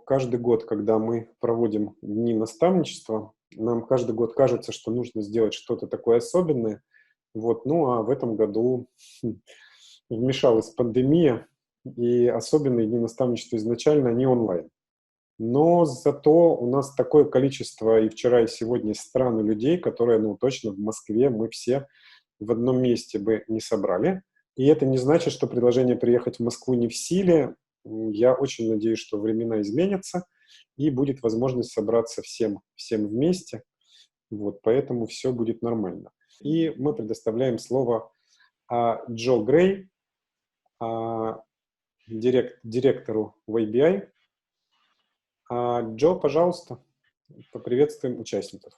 каждый год, когда мы проводим дни наставничества, нам каждый год кажется, что нужно сделать что-то такое особенное. Вот, ну а в этом году вмешалась пандемия, и особенные дни наставничества изначально, они онлайн. Но зато у нас такое количество и вчера, и сегодня из стран и людей, которые, ну, точно в Москве мы все в одном месте бы не собрали. И это не значит, что предложение приехать в Москву не в силе. Я очень надеюсь, что времена изменятся, и будет возможность собраться всем вместе. Вот, поэтому все будет нормально. И мы предоставляем слово Джо Грей, директору YBI. Джо, пожалуйста, поприветствуем участников.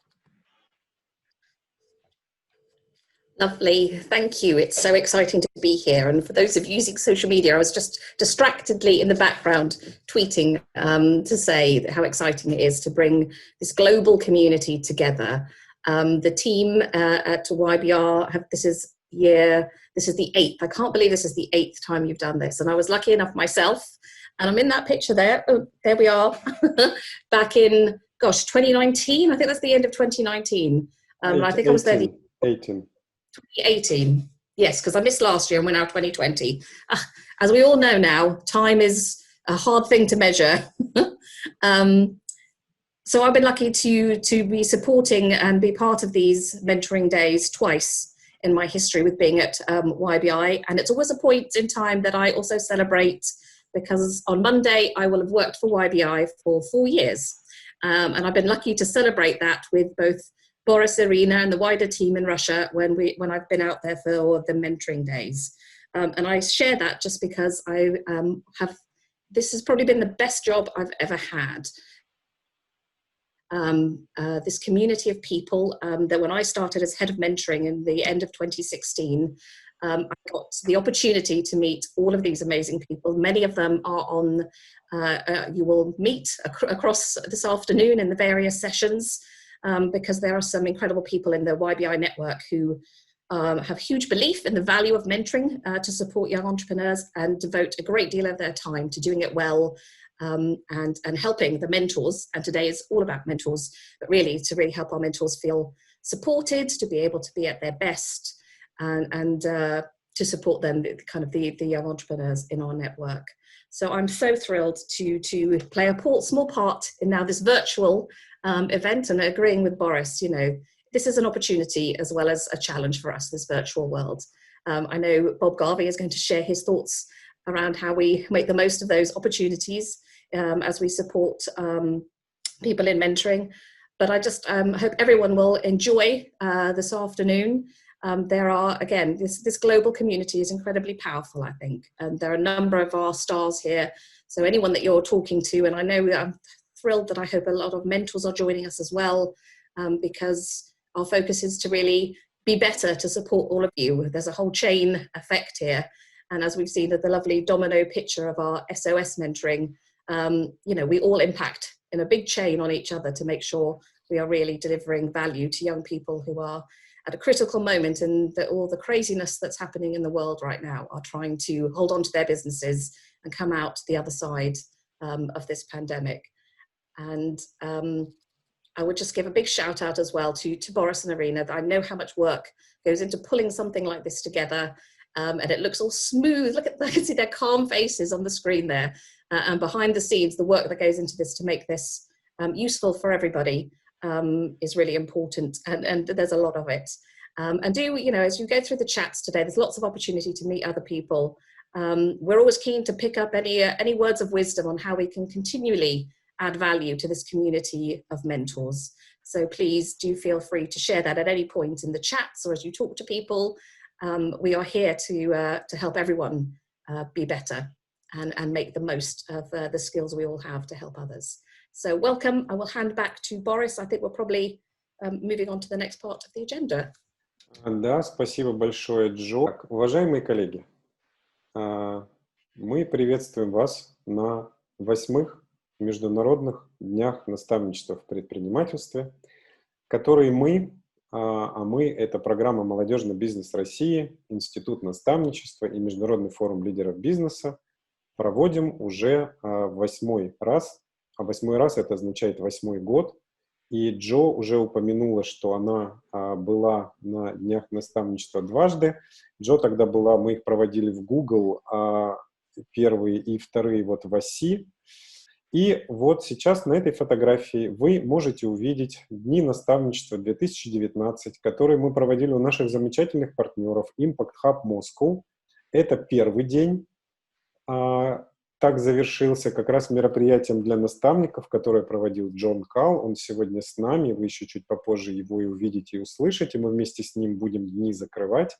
Lovely, thank you. It's so exciting to be here. And for those of you using social media, I was just distractedly in the background tweeting to say how exciting it is to bring this global community together. The team at YBR this is the 8th. I can't believe this is the 8th time you've done this. And I was lucky enough myself, and I'm in that picture there. Oh, there we are. Back in, gosh, 2019. I think that's the end of 2019. I think I was there. 2018, yes, because I missed last year and we're now 2020. As we all know now, time is a hard thing to measure. So I've been lucky to be supporting and be part of these mentoring days twice in my history with being at YBI. And it's always a point in time that I also celebrate, because on Monday I will have worked for YBI for 4 years. And I've been lucky to celebrate that with both Boris, Irina, and the wider team in Russia when I've been out there for the mentoring days. And I share that just because this has probably been the best job I've ever had. This community of people that when I started as head of mentoring in the end of 2016, I got the opportunity to meet all of these amazing people. Many of them are on, you will meet across this afternoon in the various sessions. Because there are some incredible people in the YBI network who have huge belief in the value of mentoring to support young entrepreneurs and devote a great deal of their time to doing it well and helping the mentors. And today is all about mentors, but really to really help our mentors feel supported, to be able to be at their best, and to support them, the young entrepreneurs in our network. So I'm so thrilled to play a small part in now this virtual event, and agreeing with Boris, this is an opportunity as well as a challenge for us, this virtual world. I know Bob Garvey is going to share his thoughts around how we make the most of those opportunities as we support people in mentoring. But I just hope everyone will enjoy this afternoon. There are, again, this global community is incredibly powerful, I think. And there are a number of our stars here. So anyone that you're talking to, and I know I'm thrilled that I hope a lot of mentors are joining us as well, because our focus is to really be better to support all of you. There's a whole chain effect here. And as we've seen at the lovely domino picture of our SOS mentoring, we all impact in a big chain on each other to make sure we are really delivering value to young people who are at a critical moment, and all the craziness that's happening in the world right now are trying to hold on to their businesses and come out the other side of this pandemic. And I would just give a big shout out as well to Boris and Irina. I know how much work goes into pulling something like this together, and it looks all smooth. I can see their calm faces on the screen there. And behind the scenes, the work that goes into this to make this useful for everybody is really important, and there's a lot of it. And as you go through the chats today, there's lots of opportunity to meet other people. We're always keen to pick up any words of wisdom on how we can continually add value to this community of mentors. So please do feel free to share that at any point in the chats or as you talk to people. We are here to help everyone be better and make the most of the skills we all have to help others. So welcome. I will hand back to Boris. I think we're probably moving on to the next part of the agenda. Да, спасибо большое, Джо. Уважаемые коллеги, мы приветствуем вас на 8-х Международных днях наставничества в предпринимательстве, которые мы это программа «Молодежный бизнес России», Институт наставничества и Международный форум лидеров бизнеса, проводим уже 8-й раз а 8-й раз это означает 8-й год. И Джо уже упомянула, что она была на днях наставничества дважды. Джо тогда была, мы их проводили в Google, а первые и вторые вот в оси. И вот сейчас на этой фотографии вы можете увидеть Дни наставничества 2019, которые мы проводили у наших замечательных партнеров Impact Hub Moscow. Это первый день. Так завершился как раз мероприятием для наставников, которое проводил Джон Калл. Он сегодня с нами, вы еще чуть попозже его и увидите, и услышите. Мы вместе с ним будем дни закрывать.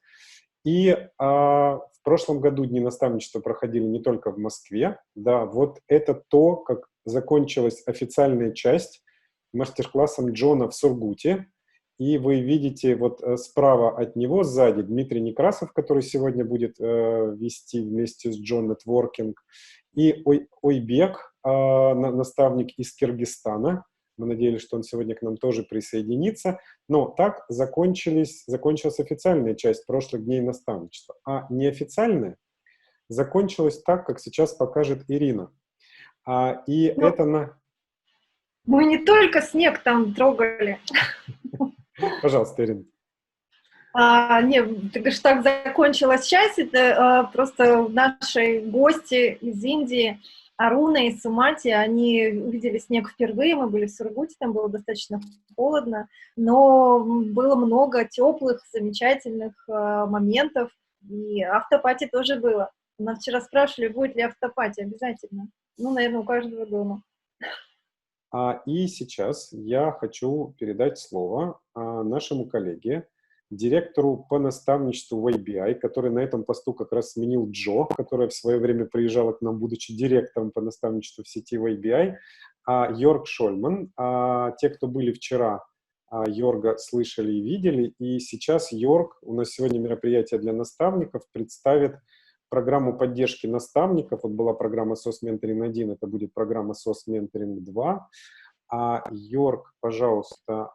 И в прошлом году Дни наставничества проходили не только в Москве. Да, вот это то, как закончилась официальная часть мастер-классом Джона в Сургуте. И вы видите вот справа от него, сзади, Дмитрий Некрасов, который сегодня будет вести вместе с Джон нетворкинг, и Ойбек, наставник из Киргизстана. Мы надеялись, что он сегодня к нам тоже присоединится. Но так закончилась официальная часть прошлых дней наставничества. А неофициальная закончилась так, как сейчас покажет Ирина. Мы не только снег там трогали. Пожалуйста, Ирина. Нет, ты говоришь, так закончилась часть. Это просто наши гости из Индии, Аруна и Сумати, они увидели снег впервые. Мы были в Сургуте, там было достаточно холодно, но было много теплых, замечательных моментов. И автопати тоже было. Нас вчера спрашивали, будет ли автопати. Обязательно. Ну, наверное, у каждого дома. И сейчас я хочу передать слово нашему коллеге, директору по наставничеству в ABI, который на этом посту как раз сменил Джо, которая в свое время приезжала к нам, будучи директором по наставничеству в сети в ABI, Йорг Шольман. Те, кто были вчера, Йорга слышали и видели, и сейчас Йорг, у нас сегодня мероприятие для наставников, представит программу поддержки наставников. Вот была программа SOS Mentoring 1, это будет программа SOS Mentoring 2. Йорг, пожалуйста,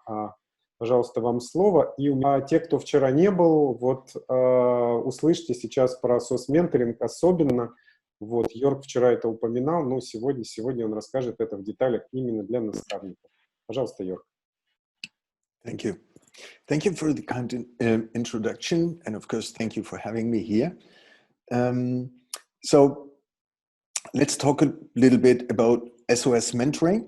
вам слово. И те, кто вчера не был, вот услышьте сейчас про SOS Mentoring особенно. Вот, Йорг вчера это упоминал, но сегодня он расскажет это в деталях именно для наставников. Пожалуйста, Йорг. Thank you. Thank you for the kind introduction, and of course, thank you for having me here. So let's talk a little bit about SOS mentoring.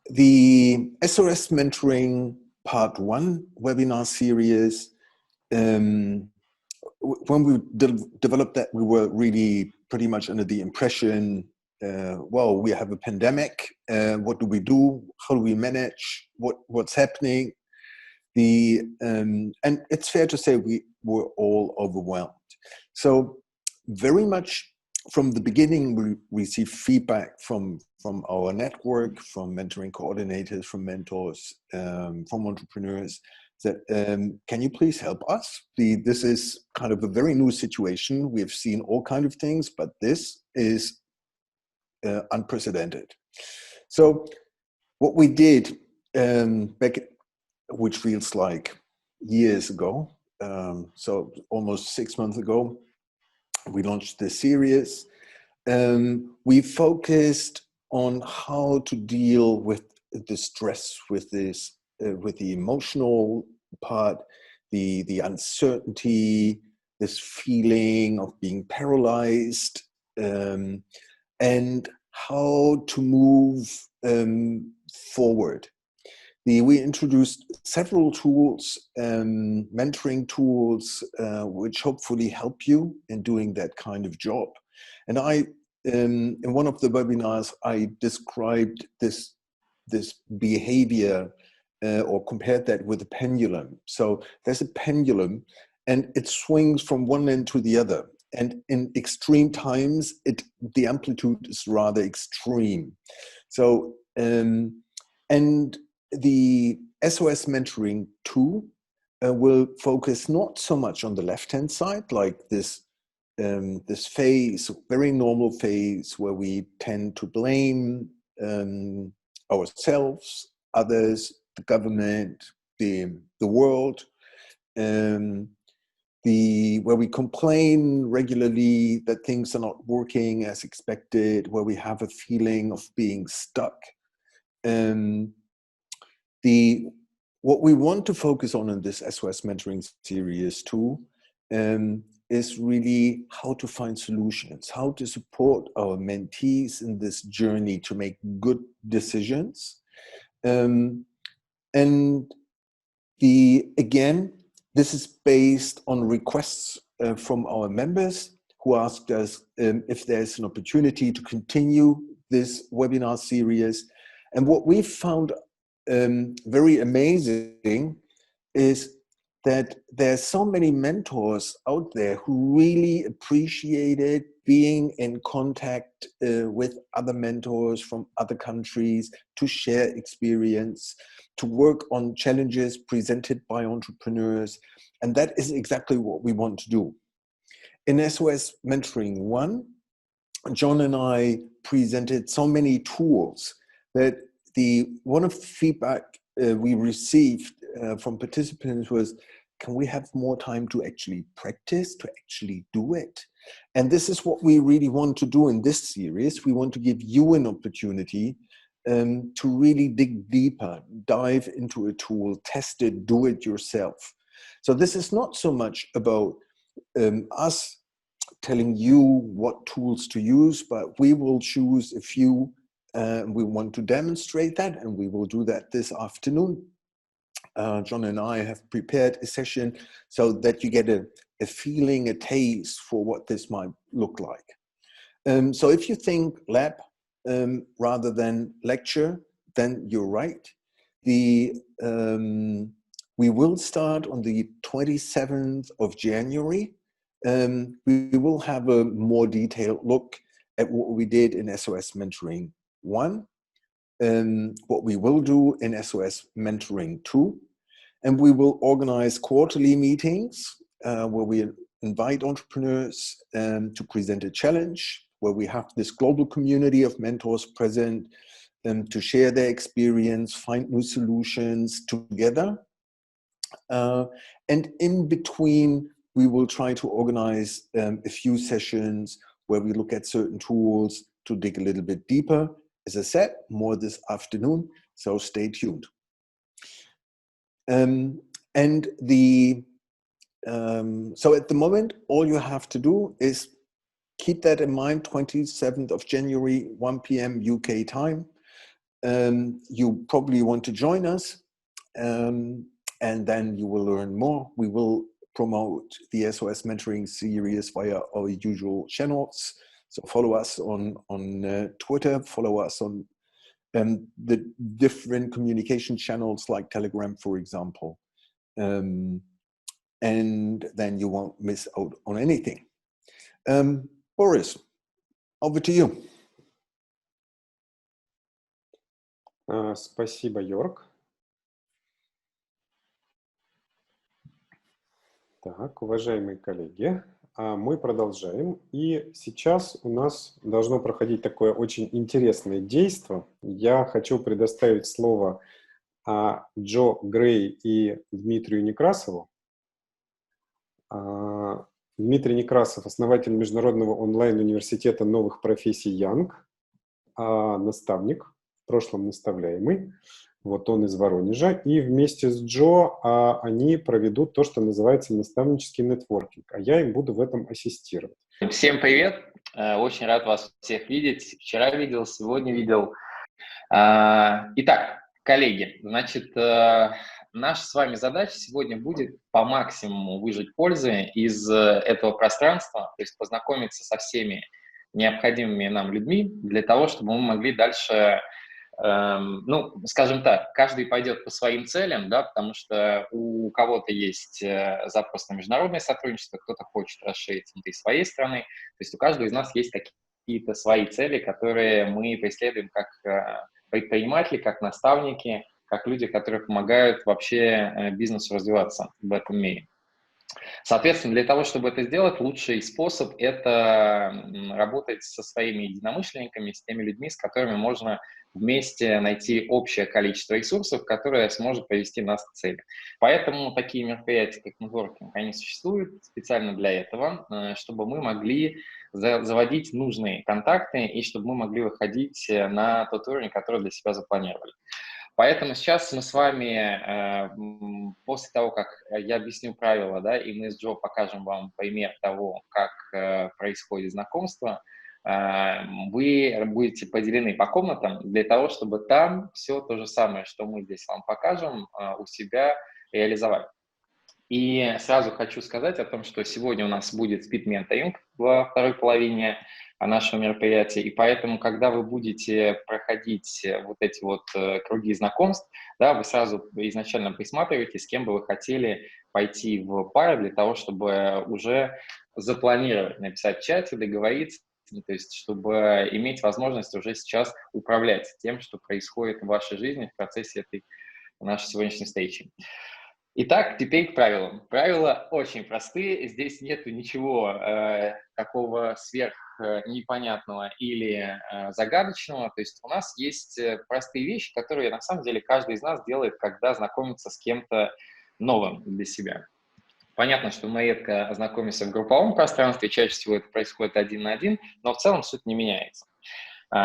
The SOS mentoring part 1 webinar series, when we developed that, we were really pretty much under the impression, well, we have a pandemic. What do we do? How do we manage? What's happening? And it's fair to say we were all overwhelmed. So very much from the beginning, we received feedback from our network, from mentoring coordinators, from mentors, from entrepreneurs, that can you please help us? This is kind of a very new situation. We've seen all kinds of things, but this is unprecedented. So what we did back, which feels like years ago, so almost 6 months ago, we launched this series. We focused on how to deal with the stress, with this, with the emotional part, the uncertainty, this feeling of being paralyzed, and how to move forward. We introduced several tools, mentoring tools, which hopefully help you in doing that kind of job. And in one of the webinars, I described this behavior or compared that with a pendulum. So there's a pendulum and it swings from one end to the other. And in extreme times, the amplitude is rather extreme. So, and the SOS mentoring tool will focus not so much on the left-hand side, like this phase, very normal phase where we tend to blame ourselves, others, the government, the world. where we complain regularly that things are not working as expected, where we have a feeling of being stuck. What we want to focus on in this SOS mentoring series too is really how to find solutions, how to support our mentees in this journey to make good decisions. Again, this is based on requests from our members who asked us if there's an opportunity to continue this webinar series. And what we found very amazing is that there's so many mentors out there who really appreciated being in contact with other mentors from other countries to share experience, to work on challenges presented by entrepreneurs. And that is exactly what we want to do. In SOS Mentoring 1, John and I presented so many tools that one of the feedback we received from participants was, can we have more time to actually practice, to actually do it? And this is what we really want to do in this series. We want to give you an opportunity to really dig deeper, dive into a tool, test it, do it yourself. So this is not so much about us telling you what tools to use, but we will choose a few. We want to demonstrate that, and we will do that this afternoon. John and I have prepared a session so that you get a feeling, a taste for what this might look like. So if you think lab rather than lecture, then you're right. We will start on the 27th of January. We will have a more detailed look at what we did in SOS Mentoring 1, what we will do in SOS Mentoring 2, and we will organize quarterly meetings where we invite entrepreneurs to present a challenge, where we have this global community of mentors present to share their experience, find new solutions together. And in between, we will try to organize a few sessions where we look at certain tools to dig a little bit deeper. As I said, more this afternoon, so stay tuned. So at the moment, all you have to do is keep that in mind, 27th of January, 1 p.m. UK time. You probably want to join us, and then you will learn more. We will promote the SOS Mentoring series via our usual channels. So follow us on Twitter, follow us on the different communication channels like Telegram, for example. And then you won't miss out on anything. Boris, over to you. Спасибо, Йорк. Так, уважаемые коллеги, мы продолжаем. И сейчас у нас должно проходить такое очень интересное действие. Я хочу предоставить слово Джо Грей и Дмитрию Некрасову. Дмитрий Некрасов – основатель Международного онлайн-университета новых профессий Янг, наставник, в прошлом наставляемый. Вот он из Воронежа. И вместе с Джо они проведут то, что называется наставнический нетворкинг. А я им буду в этом ассистировать. Всем привет! Очень рад вас всех видеть. Вчера видел, сегодня видел. Итак, коллеги, значит, наша с вами задача сегодня будет по максимуму выжать пользы из этого пространства, то есть познакомиться со всеми необходимыми нам людьми для того, чтобы мы могли дальше, ну, скажем так, каждый пойдет по своим целям, да, потому что у кого-то есть запрос на международное сотрудничество, кто-то хочет расширить внутри своей страны, то есть у каждого из нас есть какие-то свои цели, которые мы преследуем как предприниматели, как наставники, как люди, которые помогают вообще бизнесу развиваться в этом мире. Соответственно, для того, чтобы это сделать, лучший способ – это работать со своими единомышленниками, с теми людьми, с которыми можно вместе найти общее количество ресурсов, которое сможет привести нас к цели. Поэтому такие мероприятия, как нетворкинг, они существуют специально для этого, чтобы мы могли заводить нужные контакты и чтобы мы могли выходить на тот уровень, который для себя запланировали. Поэтому сейчас мы с вами, после того, как я объясню правила, да, и мы с Джо покажем вам пример того, как происходит знакомство, вы будете поделены по комнатам для того, чтобы там все то же самое, что мы здесь вам покажем, у себя реализовать. И сразу хочу сказать о том, что сегодня у нас будет спид-менторинг во второй половине нашего мероприятия, и поэтому, когда вы будете проходить вот эти вот круги знакомств, да, вы сразу изначально присматриваете, с кем бы вы хотели пойти в пару для того, чтобы уже запланировать, написать в чате, договориться, то есть чтобы иметь возможность уже сейчас управлять тем, что происходит в вашей жизни в процессе этой нашей сегодняшней встречи. Итак, теперь к правилам. Правила очень простые, здесь нету ничего такого непонятного или загадочного, то есть у нас есть простые вещи, которые на самом деле каждый из нас делает, когда знакомится с кем-то новым для себя. Понятно, что мы редко знакомимся в групповом пространстве, чаще всего это происходит один на один, но в целом суть не меняется.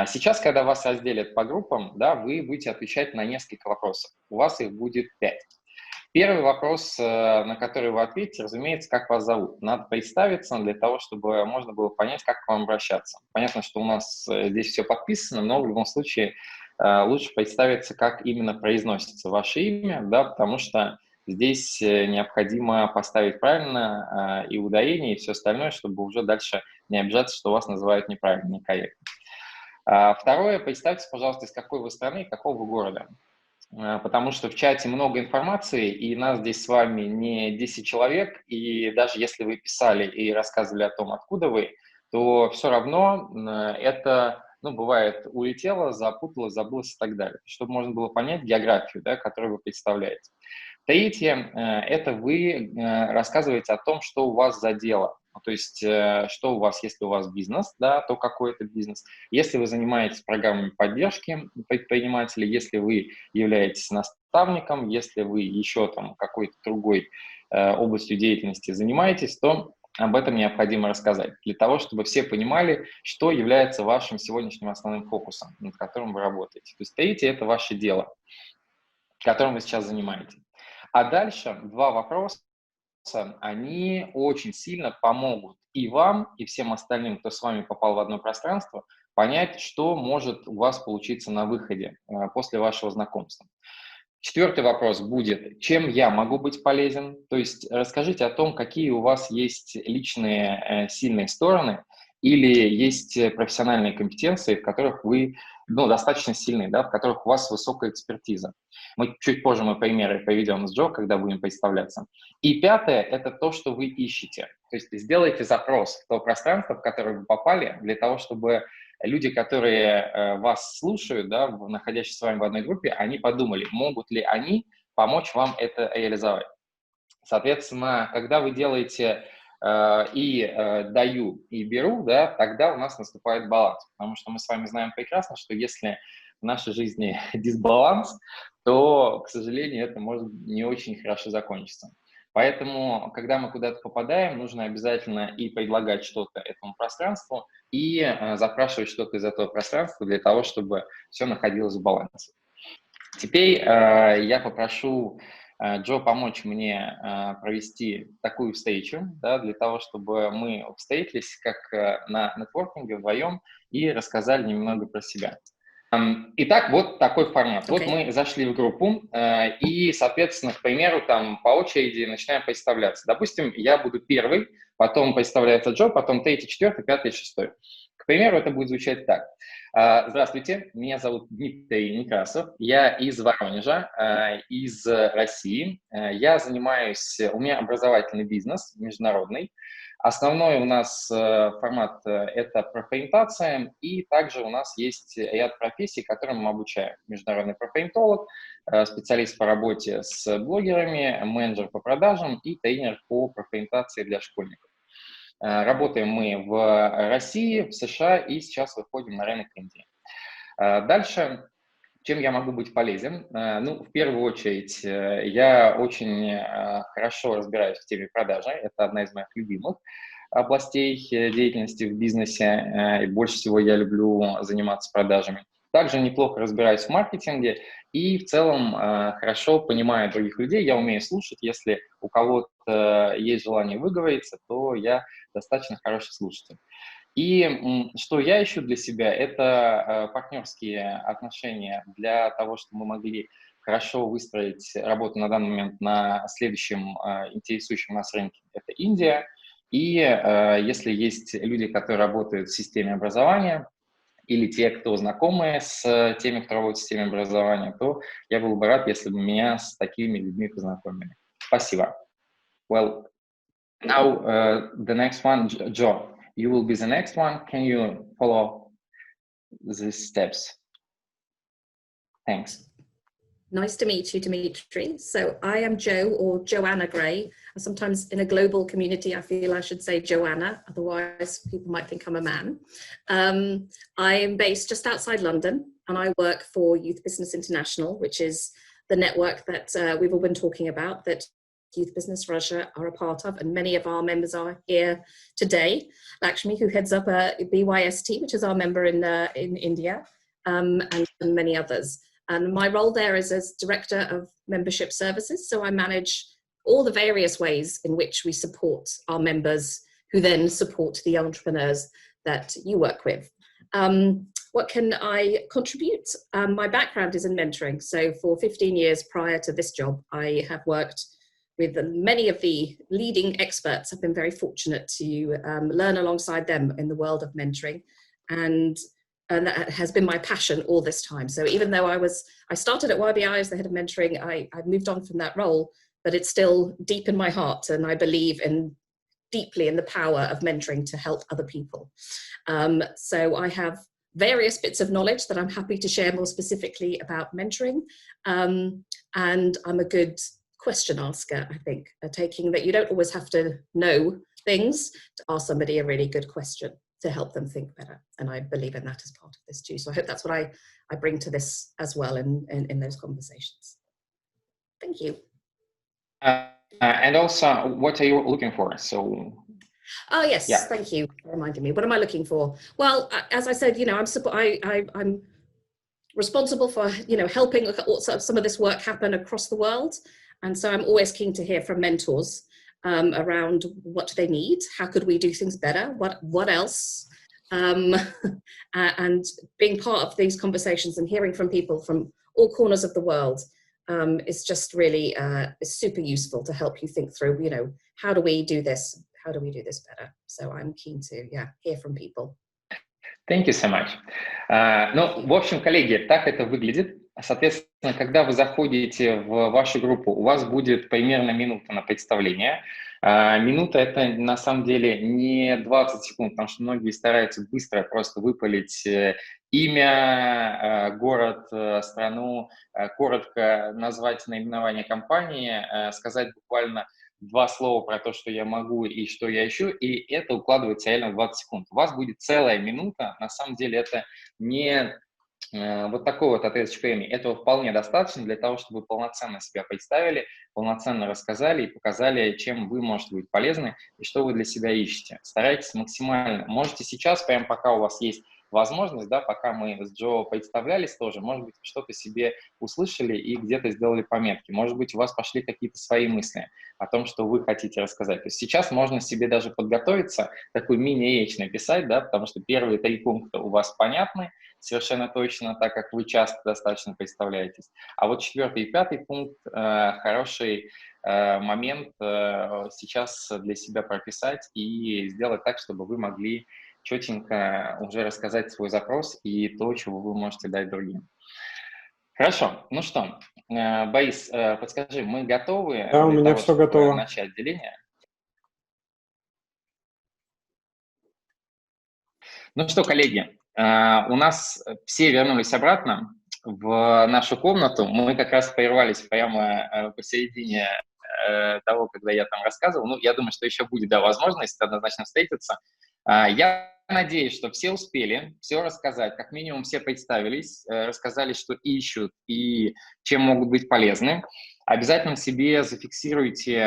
Сейчас, когда вас разделят по группам, да, вы будете отвечать на несколько вопросов, у вас их будет 5. Первый вопрос, на который вы ответите, разумеется, как вас зовут. Надо представиться для того, чтобы можно было понять, как к вам обращаться. Понятно, что у нас здесь все подписано, но в любом случае лучше представиться, как именно произносится ваше имя, да, потому что здесь необходимо поставить правильно и ударение, и все остальное, чтобы уже дальше не обижаться, что вас называют неправильно, некорректно. Второе, представьтесь, пожалуйста, из какой вы страны и какого вы города. Потому что в чате много информации, и нас здесь с вами не 10 человек, и даже если вы писали и рассказывали о том, откуда вы, то все равно это, бывает, улетело, запуталось, забылось и так далее, чтобы можно было понять географию, да, которую вы представляете. Третье, это вы рассказываете о том, что у вас за дело. То есть, что у вас, если у вас бизнес, да, то какой это бизнес. Если вы занимаетесь программами поддержки предпринимателей, если вы являетесь наставником, если вы еще там какой-то другой областью деятельности занимаетесь, то об этом необходимо рассказать, для того, чтобы все понимали, что является вашим сегодняшним основным фокусом, над которым вы работаете. То есть третье – это ваше дело, которым вы сейчас занимаетесь. А дальше 2 вопроса, они очень сильно помогут и вам, и всем остальным, кто с вами попал в одно пространство, понять, что может у вас получиться на выходе после вашего знакомства. 4-й вопрос будет, чем я могу быть полезен? То есть расскажите о том, какие у вас есть личные сильные стороны или есть профессиональные компетенции, в которых вы достаточно сильны, да, в которых у вас высокая экспертиза. Чуть позже мы примеры приведем с Джо, когда будем представляться. И 5-е – это то, что вы ищете. То есть сделайте запрос в то пространство, в которое вы попали, для того, чтобы люди, которые вас слушают, да, находящиеся с вами в одной группе, они подумали, могут ли они помочь вам это реализовать. Соответственно, когда вы делаете даю, и беру, да, тогда у нас наступает баланс. Потому что мы с вами знаем прекрасно, что если в нашей жизни дисбаланс, то, к сожалению, это может не очень хорошо закончиться. Поэтому, когда мы куда-то попадаем, нужно обязательно и предлагать что-то этому пространству, и запрашивать что-то из этого пространства для того, чтобы все находилось в балансе. Теперь я попрошу Джо помочь мне провести такую встречу, да, для того, чтобы мы встретились как на нетворкинге вдвоем и рассказали немного про себя. Итак, вот такой формат. Вот мы зашли в группу и, соответственно, к примеру, там по очереди начинаем представляться. Допустим, я буду первый, потом представляется Джо, потом 3-й, 4-й, 5-й, 6-й. К примеру, это будет звучать так. Здравствуйте, меня зовут Дмитрий Некрасов, я из Воронежа, из России. Я занимаюсь, у меня образовательный бизнес международный. Основной у нас формат – это профориентация, и также у нас есть ряд профессий, которым мы обучаем. Международный профориентолог, специалист по работе с блогерами, менеджер по продажам и тренер по профориентации для школьников. Работаем мы в России, в США и сейчас выходим на рынок Индии. Дальше, чем я могу быть полезен? Ну, в первую очередь, я очень хорошо разбираюсь в теме продажи. Это одна из моих любимых областей деятельности в бизнесе. И больше всего я люблю заниматься продажами. Также неплохо разбираюсь в маркетинге и в целом хорошо понимаю других людей. Я умею слушать. Если у кого-то есть желание выговориться, то я достаточно хороший слушатель. И что я ищу для себя, это партнерские отношения для того, чтобы мы могли хорошо выстроить работу на данный момент на следующем интересующем нас рынке. Это Индия. И если есть люди, которые работают в системе образования, или те, кто знакомы с теми, кто работает в системе образования, то я был бы рад, если бы меня с такими людьми познакомили. Спасибо. Well, now the next one, Joe. You will be the next one. Can you follow these steps? Thanks. Nice to meet you, Dimitri. So I am Jo, or Joanna Gray. Sometimes in a global community, I feel I should say Joanna, otherwise people might think I'm a man. I am based just outside London, and I work for Youth Business International, which is the network that we've all been talking about, that Youth Business Russia are a part of, and many of our members are here today. Lakshmi, who heads up BYST, which is our member in India, and many others. And my role there is as Director of Membership Services. So I manage all the various ways in which we support our members, who then support the entrepreneurs that you work with. What can I contribute? My background is in mentoring. So for 15 years prior to this job, I have worked with many of the leading experts. I've been very fortunate to learn alongside them in the world of mentoring. And that has been my passion all this time. So even though I started at YBI as the head of mentoring, I moved on from that role, but it's still deep in my heart. And I believe deeply in the power of mentoring to help other people. So I have various bits of knowledge that I'm happy to share more specifically about mentoring. And I'm a good question asker, I think, taking that you don't always have to know things to ask somebody a really good question to help them think better. And I believe in that as part of this too. So I hope that's what I bring to this as well in those conversations. Thank you. And also, what are you looking for? So. Oh yes, yeah. Thank you for reminding me. What am I looking for? Well, as I said, I'm responsible for helping some of this work happen across the world, and so I'm always keen to hear from mentors around what do they need, how could we do things better, what else, and being part of these conversations and hearing from people from all corners of the world is just really is super useful to help you think through, how do we do this better. So I'm keen to hear from people. Thank you so much. Ну, в общем, коллеги, так это выглядит. Соответственно, когда вы заходите в вашу группу, у вас будет примерно минута на представление. Минута — это на самом деле не 20 секунд, потому что многие стараются быстро просто выпалить имя, город, страну, коротко назвать наименование компании, сказать буквально 2 слова про то, что я могу и что я ищу, и это укладывается реально в 20 секунд. У вас будет целая минута, на самом деле это не вот такой вот отрезочек времени. Этого вполне достаточно для того, чтобы вы полноценно себя представили, полноценно рассказали и показали, чем вы можете быть полезны и что вы для себя ищете. Старайтесь максимально. Можете сейчас, прямо пока у вас есть возможность, да, пока мы с Джо представлялись тоже, может быть, что-то себе услышали и где-то сделали пометки. Может быть, у вас пошли какие-то свои мысли о том, что вы хотите рассказать. То есть сейчас можно себе даже подготовиться, такую мини-речь написать, да, потому что первые 3 пункта у вас понятны совершенно точно, так как вы часто достаточно представляетесь. А вот 4-й и 5-й пункт хороший момент сейчас для себя прописать и сделать так, чтобы вы могли четенько уже рассказать свой запрос и то, чего вы можете дать другим. Хорошо, ну что, Борис, подскажи, мы готовы Да, у для меня того, все чтобы готово. начать деление? Ну что, коллеги, у нас все вернулись обратно в нашу комнату. Мы как раз прервались прямо посередине того, когда я там рассказывал. Ну, я думаю, что еще будет, да, возможность однозначно встретиться. Я надеюсь, что все успели все рассказать, как минимум все представились, рассказали, что ищут и чем могут быть полезны. Обязательно себе зафиксируйте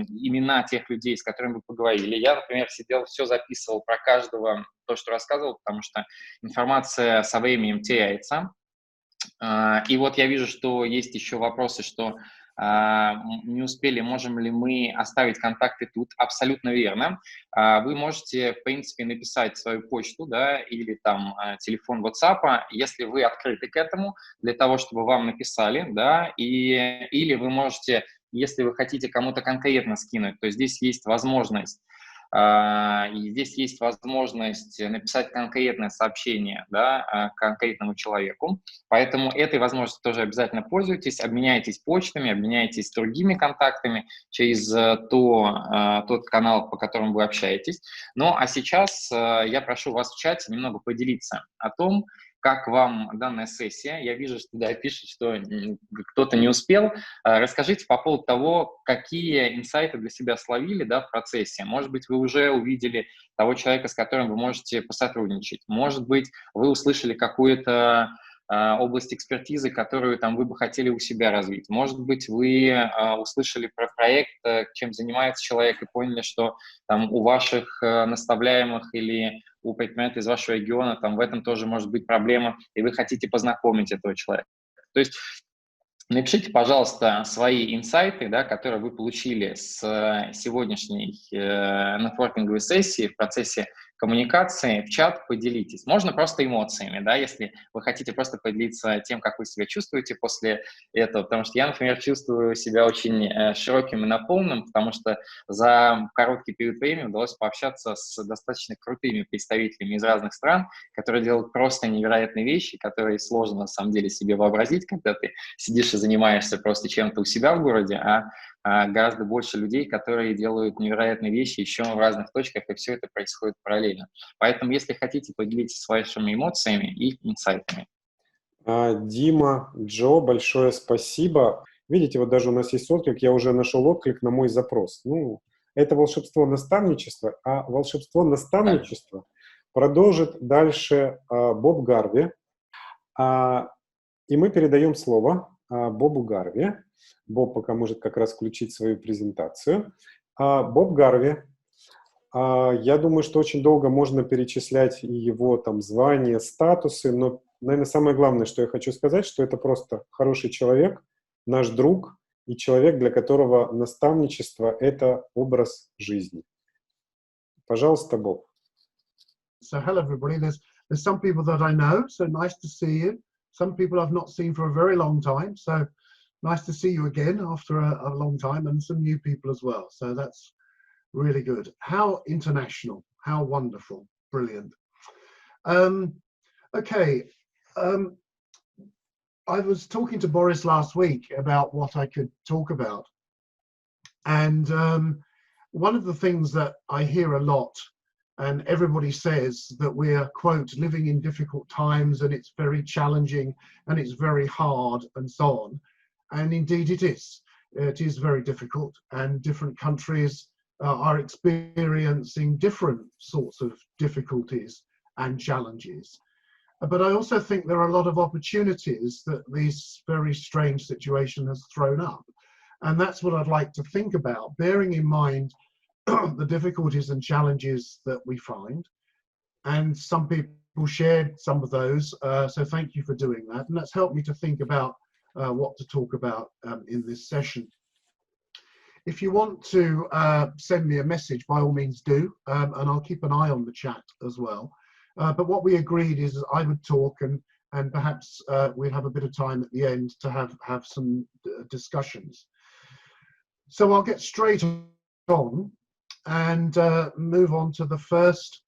имена тех людей, с которыми вы поговорили. Я, например, сидел, все записывал про каждого, то, что рассказывал, потому что информация со временем теряется. И вот я вижу, что есть еще вопросы, что не успели, можем ли мы оставить контакты тут. Абсолютно верно. Вы можете, в принципе, написать свою почту, да, или там телефон WhatsApp, если вы открыты к этому, для того, чтобы вам написали, да, или вы можете, если вы хотите кому-то конкретно скинуть, то здесь есть возможность. И здесь есть возможность написать конкретное сообщение, да, конкретному человеку. Поэтому этой возможностью тоже обязательно пользуйтесь, обменяйтесь почтами, обменяйтесь другими контактами через тот канал, по которому вы общаетесь. Ну а сейчас я прошу вас в чате немного поделиться о том, как вам данная сессия. Я вижу, что да, пишет, что кто-то не успел. Расскажите по поводу того, какие инсайты для себя словили, да, в процессе. Может быть, вы уже увидели того человека, с которым вы можете посотрудничать. Может быть, вы услышали какую-то область экспертизы, которую там вы бы хотели у себя развить. Может быть, вы услышали про проект, чем занимается человек, и поняли, что там у ваших наставляемых или у предпринимателей из вашего региона там в этом тоже может быть проблема, и вы хотите познакомить этого человека. То есть напишите, пожалуйста, свои инсайты, да, которые вы получили с сегодняшней нетворкинговой сессии в процессе коммуникации, в чат, поделитесь. Можно просто эмоциями, да, если вы хотите просто поделиться тем, как вы себя чувствуете после этого, потому что я, например, чувствую себя очень широким и наполненным, потому что за короткий период времени удалось пообщаться с достаточно крутыми представителями из разных стран, которые делают просто невероятные вещи, которые сложно на самом деле себе вообразить, когда ты сидишь и занимаешься просто чем-то у себя в городе, а гораздо больше людей, которые делают невероятные вещи еще в разных точках, и все это происходит параллельно. Поэтому, если хотите, поделитесь вашими эмоциями и инсайтами. Дима, Джо, большое спасибо. Видите, вот даже у нас есть отклик, я уже нашел отклик на мой запрос. Ну, это волшебство наставничества, а волшебство наставничества продолжит дальше Боб Гарви. И мы передаем слово Бобу Гарви. Боб пока может как раз включить свою презентацию. Боб Гарви, я думаю, что очень долго можно перечислять его там звания, статусы, но, наверное, самое главное, что я хочу сказать, что это просто хороший человек, наш друг и человек, для которого наставничество – это образ жизни. Пожалуйста, Боб. So hello everybody. There's some people that I know, so nice to see you. Some people I've not seen for a very long time, so nice to see you again after a long time, and some new people as well. So that's really good. How international, how wonderful, brilliant. Okay, I was talking to Boris last week about what I could talk about, and one of the things that I hear a lot, and everybody says that we're, quote, living in difficult times and it's very challenging and it's very hard and so on. And indeed it is. It is very difficult, and different countries are experiencing different sorts of difficulties and challenges. But I also think there are a lot of opportunities that this very strange situation has thrown up. And that's what I'd like to think about, bearing in mind the difficulties and challenges that we find. And some people shared some of those, so thank you for doing that. And that's helped me to think about what to talk about in this session. If you want to send me a message, by all means do, and I'll keep an eye on the chat as well. But what we agreed is I would talk, and perhaps we'll have a bit of time at the end to have some discussions. So I'll get straight on and move on to the first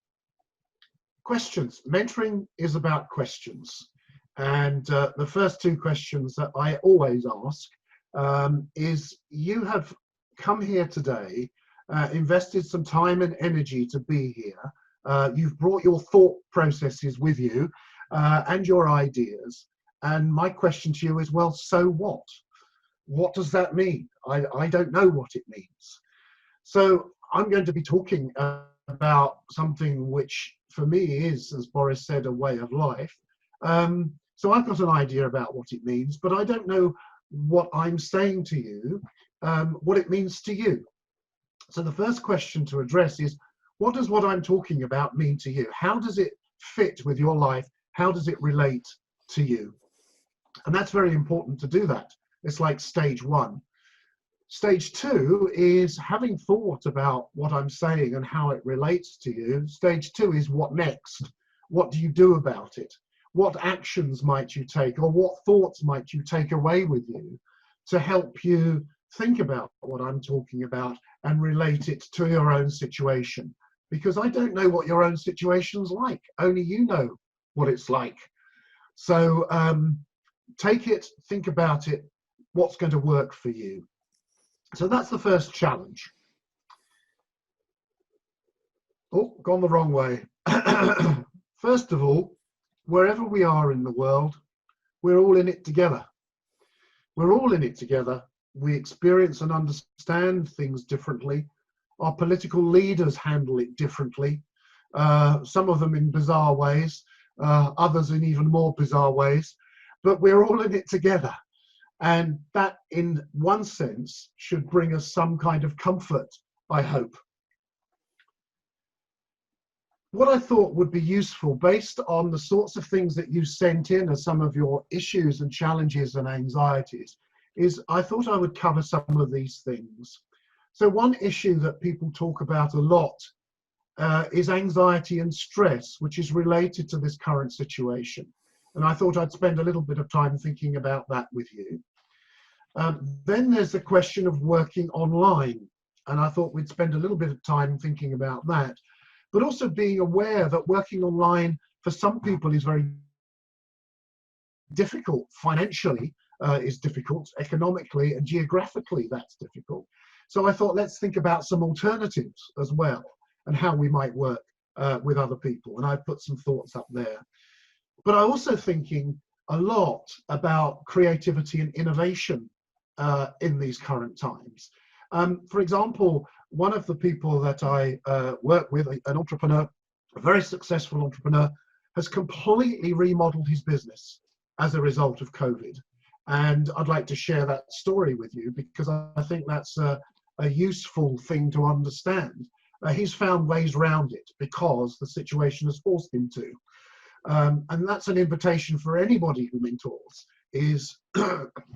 questions. Mentoring is about questions. And the first two questions that I always ask is, you have come here today, invested some time and energy to be here. You've brought your thought processes with you and your ideas. And my question to you is, well, so what? What does that mean? I don't know what it means. So I'm going to be talking about something which for me is, as Boris said, a way of life. So I've got an idea about what it means, but I don't know what I'm saying to you, what it means to you. So the first question to address is, what does what I'm talking about mean to you? How does it fit with your life? How does it relate to you? And that's very important to do that. It's like stage one. Stage two is, having thought about what I'm saying and how it relates to you, stage two is, what next? What do you do about it? What actions might you take, or what thoughts might you take away with you to help you think about what I'm talking about and relate it to your own situation? Because I don't know what your own situation's like. Only you know what it's like. So take it, think about it, what's going to work for you. So that's the first challenge. Oh, gone the wrong way. First of all, wherever we are in the world, we're all in it together. We're all in it together. We experience and understand things differently. Our political leaders handle it differently. Some of them in bizarre ways, others in even more bizarre ways. But we're all in it together. And that, in one sense, should bring us some kind of comfort, I hope. What I thought would be useful, based on the sorts of things that you sent in as some of your issues and challenges and anxieties, is I thought I would cover some of these things. So one issue that people talk about a lot is anxiety and stress, which is related to this current situation. And I thought I'd spend a little bit of time thinking about that with you. Then there's the question of working online. And I thought we'd spend a little bit of time thinking about that. But also being aware that working online for some people is very difficult. Financially is difficult, economically and geographically that's difficult. So I thought, let's think about some alternatives as well, and how we might work with other people. And I put some thoughts up there. But I'm also thinking a lot about creativity and innovation in these current times. For example, one of the people that I work with, an entrepreneur, a very successful entrepreneur, has completely remodeled his business as a result of COVID. And I'd like to share that story with you, because I think that's a useful thing to understand. He's found ways around it because the situation has forced him to. And that's an invitation for anybody who mentors, is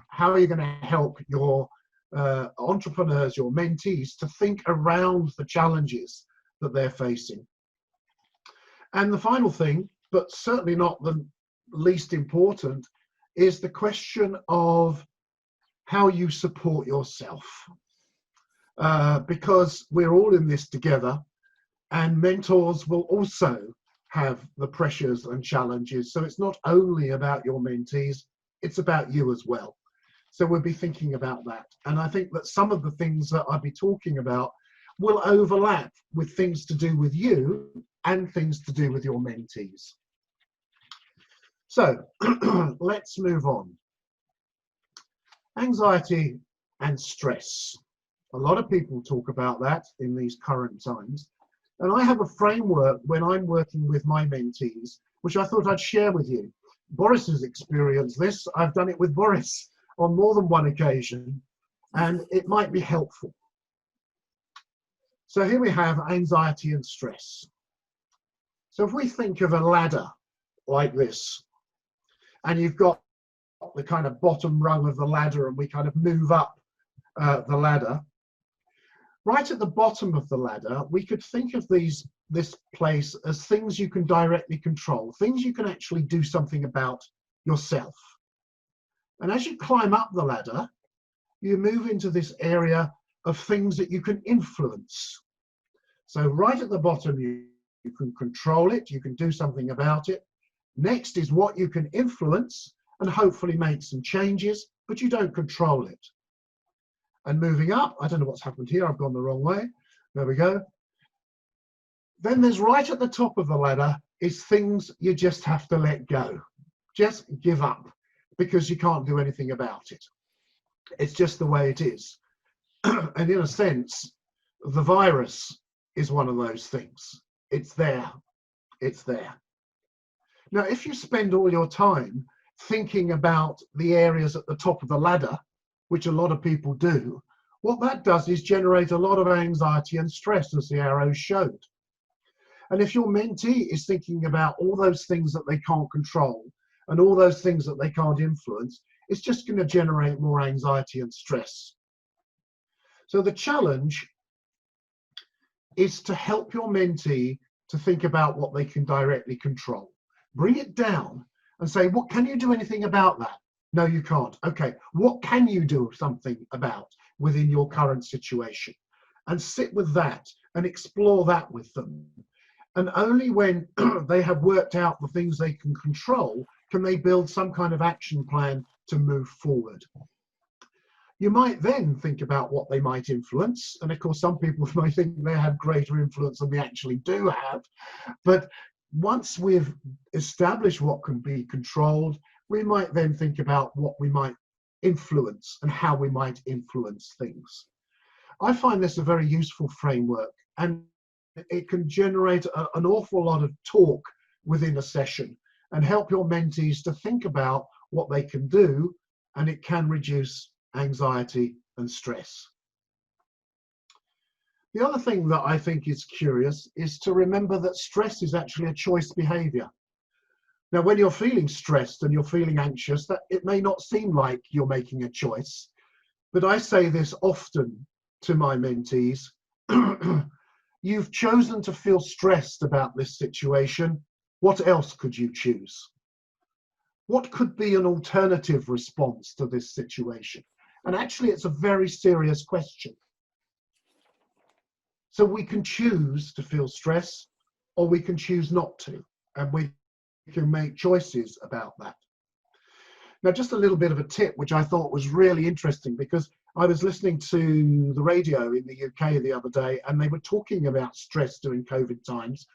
how are you going to help your entrepreneurs, your mentees, to think around the challenges that they're facing. And the final thing, but certainly not the least important, is the question of how you support yourself. Because we're all in this together, and mentors will also have the pressures and challenges. So it's not only about your mentees, it's about you as well. So we'll be thinking about that. And I think that some of the things that I'll be talking about will overlap with things to do with you and things to do with your mentees. So let's move on. Anxiety and stress. A lot of people talk about that in these current times. And I have a framework when I'm working with my mentees, which I thought I'd share with you. Boris has experienced this. I've done it with Boris on more than one occasion, and it might be helpful. So here we have anxiety and stress. So if we think of a ladder like this, and you've got the kind of bottom rung of the ladder, and we kind of move up the ladder, right at the bottom of the ladder, we could think of this place as things you can directly control, things you can actually do something about yourself. And as you climb up the ladder, you move into this area of things that you can influence. So right at the bottom, can control it, you can do something about it. Next is what you can influence and hopefully make some changes, but you don't control it. And moving up, I don't know what's happened here, I've gone the wrong way. There we go. Then there's right at the top of the ladder is things you just have to let go. Just give up, because you can't do anything about it. It's just the way it is. And in a sense, the virus is one of those things. It's there. It's there. Now, if you spend all your time thinking about the areas at the top of the ladder, which a lot of people do, what that does is generate a lot of anxiety and stress, as the arrows showed. And if your mentee is thinking about all those things that they can't control and all those things that they can't influence, it's just going to generate more anxiety and stress. So the challenge is to help your mentee to think about what they can directly control. Bring it down and say, what can you do anything about that? No, you can't. Okay, what can you do something about within your current situation? And sit with that and explore that with them. And only when they have worked out the things they can control can they build some kind of action plan to move forward. You might then think about what they might influence. And of course, some people might think they have greater influence than they actually do have. But once we've established what can be controlled, we might then think about what we might influence and how we might influence things. I find this a very useful framework, and it can generate an awful lot of talk within a session and help your mentees to think about what they can do, and it can reduce anxiety and stress. The other thing that I think is curious is to remember that stress is actually a choice behavior. Now, when you're feeling stressed and you're feeling anxious, that it may not seem like you're making a choice, but I say this often to my mentees. You've chosen to feel stressed about this situation. What else could you choose? What could be an alternative response to this situation? And actually, it's a very serious question. So we can choose to feel stress, or we can choose not to, and we can make choices about that. Now, just a little bit of a tip, which I thought was really interesting, because I was listening to the radio in the UK the other day, and they were talking about stress during COVID times.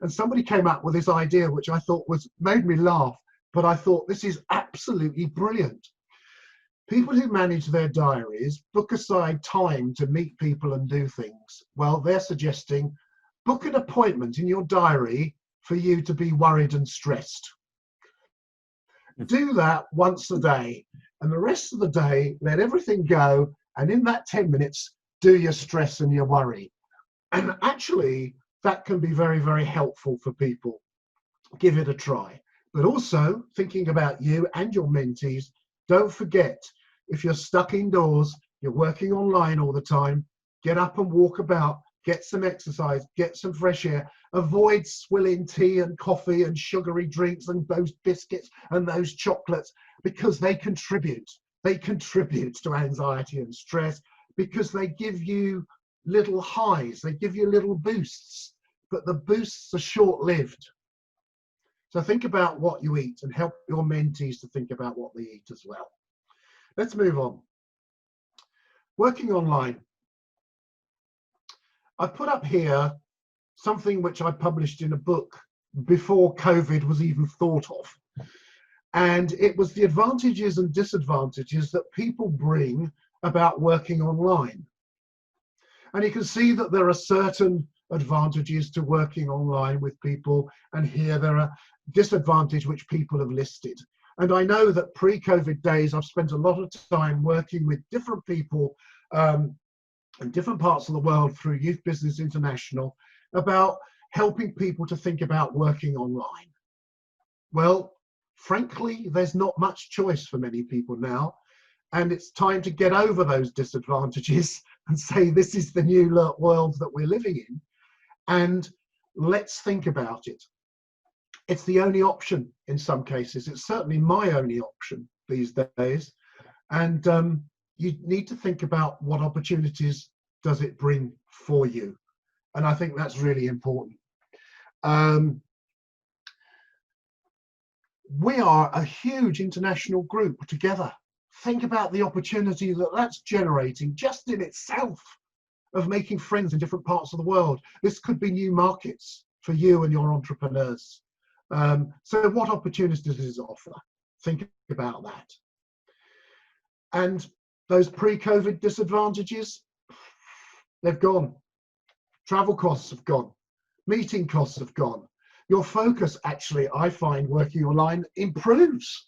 And somebody came up with this idea, which I thought made me laugh, but I thought this is absolutely brilliant. People who manage their diaries book aside time to meet people and do things. Well, they're suggesting book an appointment in your diary for you to be worried and stressed. Do that once a day, and the rest of the day, let everything go. And in that 10 minutes, do your stress and your worry. And actually, that can be very, very helpful for people. Give it a try. But also, thinking about you and your mentees, don't forget, if you're stuck indoors, you're working online all the time, get up and walk about, get some exercise, get some fresh air, avoid swilling tea and coffee and sugary drinks and those biscuits and those chocolates, because they contribute. They contribute to anxiety and stress, because they give you little highs, they give you little boosts, but the boosts are short-lived. So think about what you eat and help your mentees to think about what they eat as well. Let's move on. Working online. I've put up here something which I published in a book before COVID was even thought of. And it was the advantages and disadvantages that people bring about working online. And you can see that there are certain advantages to working online with people, and here there are disadvantages which people have listed. And I know that pre-COVID days, I've spent a lot of time working with different people in different parts of the world through Youth Business International about helping people to think about working online. Well, frankly, there's not much choice for many people now, and it's time to get over those disadvantages and say this is the new world that we're living in, and let's think about it. It's the only option in some cases. It's certainly my only option these days. And you need to think about what opportunities does it bring for you. And I think that's really important. We are a huge international group together. Think about the opportunity that that's generating just in itself of making friends in different parts of the world. This could be new markets for you and your entrepreneurs. So what opportunities does it offer? Think about that. And those pre-COVID disadvantages, they've gone. Travel costs have gone. Meeting costs have gone. Your focus, actually, I find working online improves.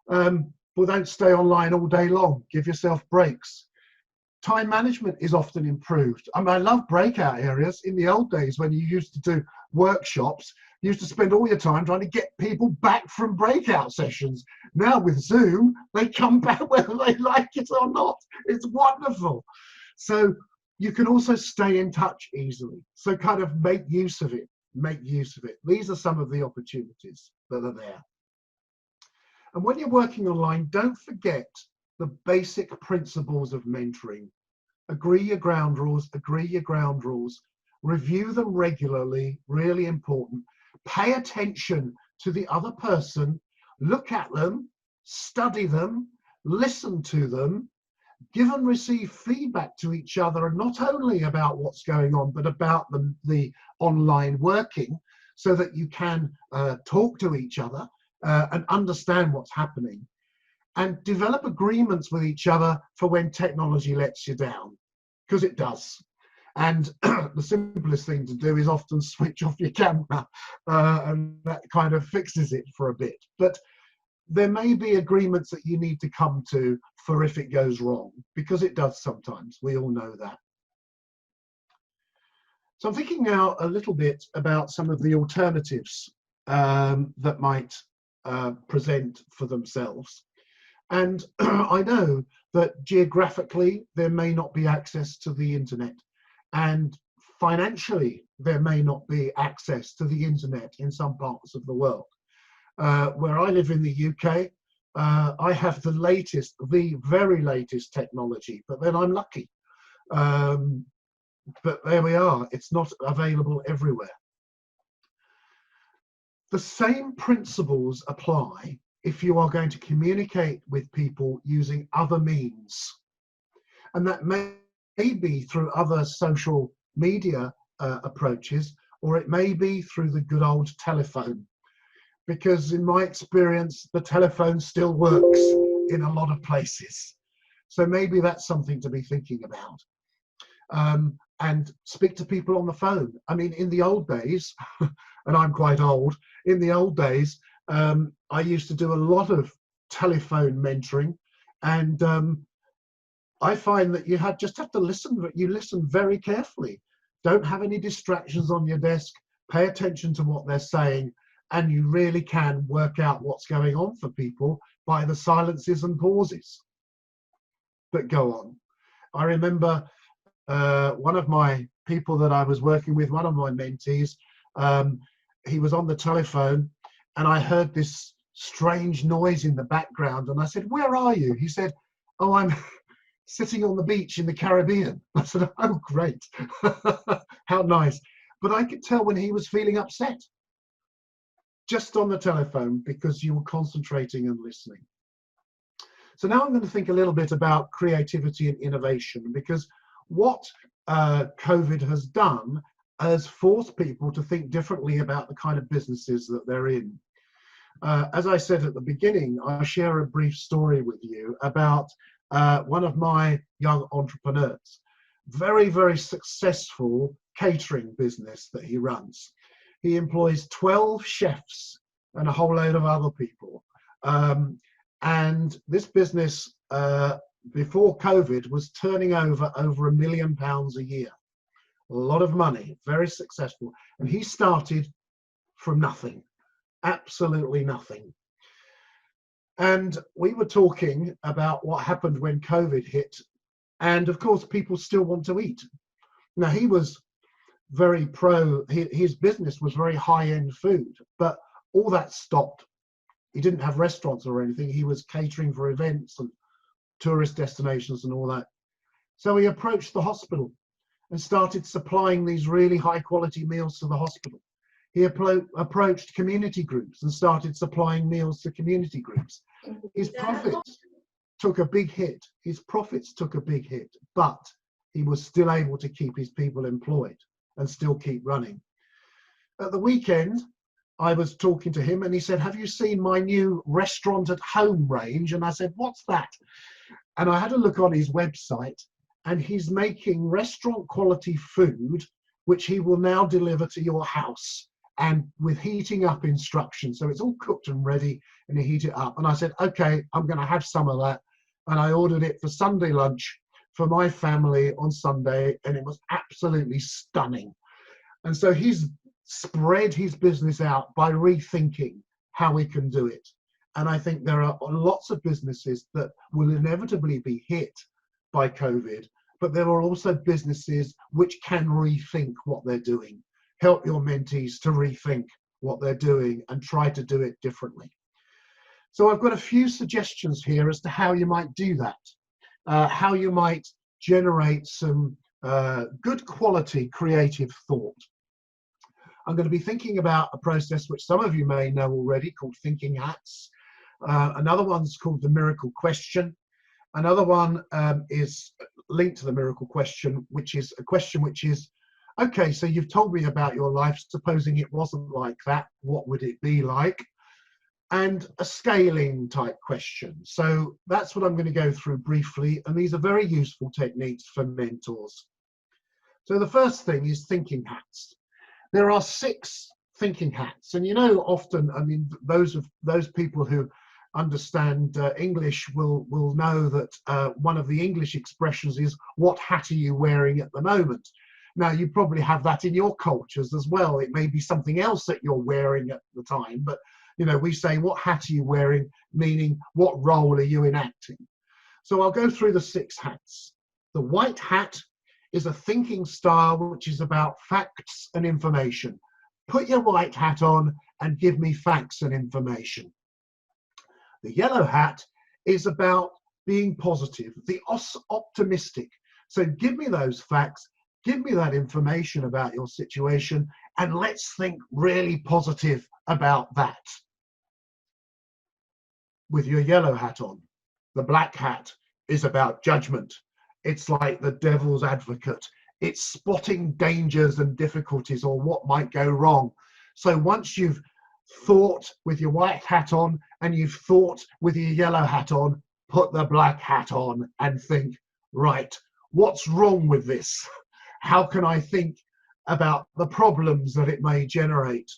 Well, don't stay online all day long. Give yourself breaks. Time management is often improved. I mean, I love breakout areas. In the old days, when you used to do workshops, you used to spend all your time trying to get people back from breakout sessions. Now with Zoom, they come back whether they like it or not. It's wonderful. So you can also stay in touch easily. So kind of make use of it. Make use of it. These are some of the opportunities that are there. And when you're working online, don't forget the basic principles of mentoring. Agree your ground rules, agree your ground rules. Review them regularly, really important. Pay attention to the other person, look at them, study them, listen to them, give and receive feedback to each other, and not only about what's going on, but about the online working, so that you can talk to each other and understand what's happening, and develop agreements with each other for when technology lets you down, because it does. And the simplest thing to do is often switch off your camera, and that kind of fixes it for a bit. But there may be agreements that you need to come to for if it goes wrong, because it does sometimes. We all know that. So I'm thinking now a little bit about some of the alternatives that might present for themselves. And I know that geographically there may not be access to the internet, and financially there may not be access to the internet in some parts of the world. Where I live in the UK, I have the very latest technology, but then I'm lucky. But there we are, it's not available everywhere. The same principles apply if you are going to communicate with people using other means. And that may be through other social media approaches, or it may be through the good old telephone. Because in my experience, the telephone still works in a lot of places. So maybe that's something to be thinking about. And speak to people on the phone. I mean, in the old days, and I'm quite old, in the old days, I used to do a lot of telephone mentoring, and I find that you just have to listen, but you listen very carefully. Don't have any distractions on your desk, pay attention to what they're saying, and you really can work out what's going on for people by the silences and pauses that go on. I remember one of my people that I was working with, one of my mentees, he was on the telephone, and I heard this strange noise in the background, and I said, "Where are you?" He said, "Oh, I'm sitting on the beach in the Caribbean." I said, "Oh, great." How nice. But I could tell when he was feeling upset, just on the telephone, because you were concentrating and listening. So now I'm going to think a little bit about creativity and innovation, because what COVID has done has forced people to think differently about the kind of businesses that they're in. As I said at the beginning, I'll share a brief story with you about one of my young entrepreneurs. Very, very successful catering business that he runs. He employs 12 chefs and a whole load of other people. And this business, before COVID, was turning over £1 million a year. A lot of money, very successful. And he started from nothing, absolutely nothing. And we were talking about what happened when COVID hit. And of course, people still want to eat. Now, he was very his business was very high-end food, but all that stopped. He didn't have restaurants or anything. He was catering for events and tourist destinations and all that. So he approached the hospital and started supplying these really high-quality meals to the hospital. He approached community groups and started supplying meals to community groups. His profits took a big hit. But he was still able to keep his people employed and still keep running. At the weekend, I was talking to him and he said, have you seen my new restaurant at home range? And I said, what's that? And I had a look on his website and he's making restaurant quality food, which he will now deliver to your house and with heating up instructions. So it's all cooked and ready and you heat it up. And I said, okay, I'm going to have some of that. And I ordered it for Sunday lunch for my family on Sunday, and it was absolutely stunning. And so he's spread his business out by rethinking how we can do it. And I think there are lots of businesses that will inevitably be hit by COVID, but there are also businesses which can rethink what they're doing. Help your mentees to rethink what they're doing and try to do it differently. So I've got a few suggestions here as to how you might do that, how you might generate some good quality creative thought. I'm going to be thinking about a process which some of you may know already called thinking hats. Another one's called the miracle question. Another one is linked to the miracle question, which is a question which is, okay, so you've told me about your life, supposing it wasn't like that, what would it be like? And a scaling type question. So that's what I'm going to go through briefly, and these are very useful techniques for mentors. So the first thing is thinking hats. There are 6 thinking hats, and you know, often, I mean, those people who understand English will know that one of the English expressions is, what hat are you wearing at the moment? Now, you probably have that in your cultures as well. It may be something else that you're wearing at the time, but you know, we say, what hat are you wearing? Meaning, what role are you enacting? So I'll go through the 6 hats. The white hat is a thinking style which is about facts and information. Put your white hat on and give me facts and information. The yellow hat is about being positive, the optimistic. So give me those facts, give me that information about your situation, and let's think really positive about that. With your yellow hat on. The black hat is about judgment. It's like the devil's advocate. It's spotting dangers and difficulties or what might go wrong. So once you've thought with your white hat on and you've thought with your yellow hat on, put the black hat on and think, right, what's wrong with this? How can I think about the problems that it may generate?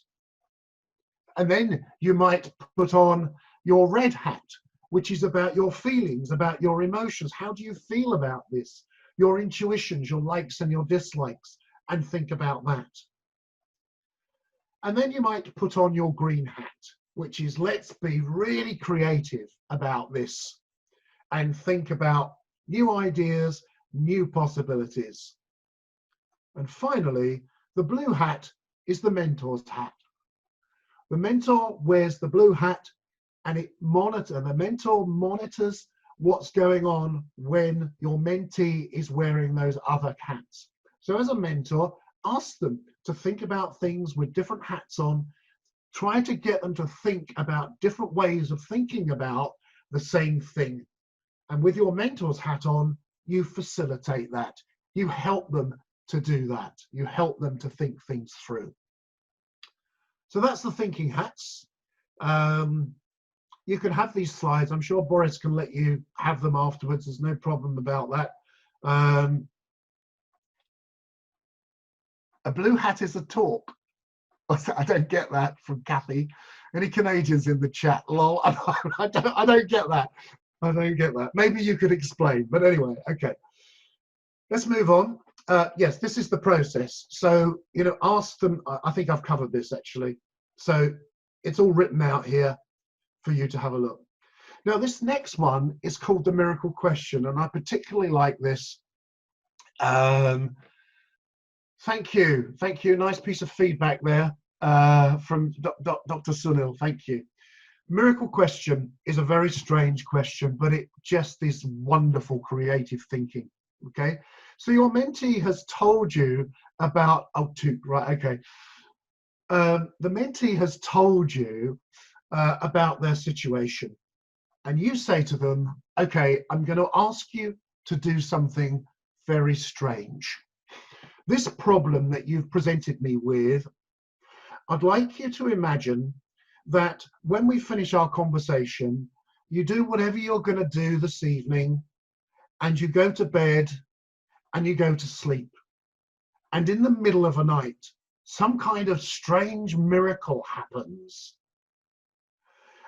And then you might put on your red hat, which is about your feelings, about your emotions. How do you feel about this? Your intuitions, your likes and your dislikes, and think about that. And then you might put on your green hat, which is, let's be really creative about this and think about new ideas, new possibilities. And finally, the blue hat is the mentor's hat. The mentor wears the blue hat and the mentor monitors what's going on when your mentee is wearing those other hats. So as a mentor, ask them to think about things with different hats on. Try to get them to think about different ways of thinking about the same thing. And with your mentor's hat on, you facilitate that. You help them to do that. You help them to think things through. So that's the thinking hats. You can have these slides. I'm sure Boris can let you have them afterwards. There's no problem about that. A blue hat is a talk. I don't get that from Kathy. Any Canadians in the chat? Lol. I don't get that. I don't get that. Maybe you could explain. But anyway, okay. Let's move on. Yes, this is the process. So, you know, ask them. I think I've covered this actually. So it's all written out here for you to have a look. Now, this next one is called the miracle question, and I particularly like this. Thank you. Thank you. Nice piece of feedback there from Dr. Sunil. Thank you. Miracle question is a very strange question, but it just is wonderful creative thinking. Okay, so your mentee has told you about, right, okay. the mentee has told you about their situation, and you say to them, okay, I'm going to ask you to do something very strange. This problem that you've presented me with, I'd like you to imagine that when we finish our conversation, you do whatever you're going to do this evening, and you go to bed and you go to sleep. And in the middle of a night, some kind of strange miracle happens.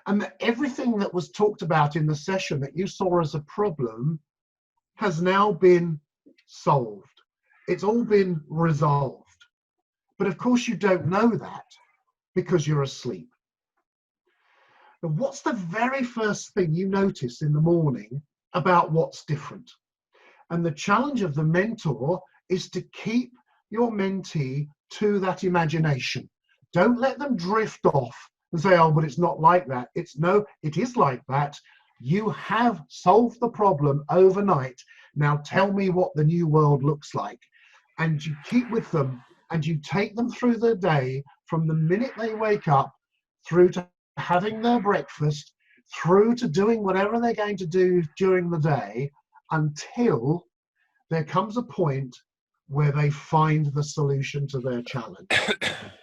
And that everything that was talked about in the session that you saw as a problem has now been solved. It's all been resolved. But of course you don't know that because you're asleep. And what's the very first thing you notice in the morning about what's different? And the challenge of the mentor is to keep your mentee to that imagination. Don't let them drift off and say, oh, but it's not like that. No, it is like that. You have solved the problem overnight. Now tell me what the new world looks like. And you keep with them and you take them through the day from the minute they wake up through to having their breakfast, through to doing whatever they're going to do during the day, until there comes a point where they find the solution to their challenge.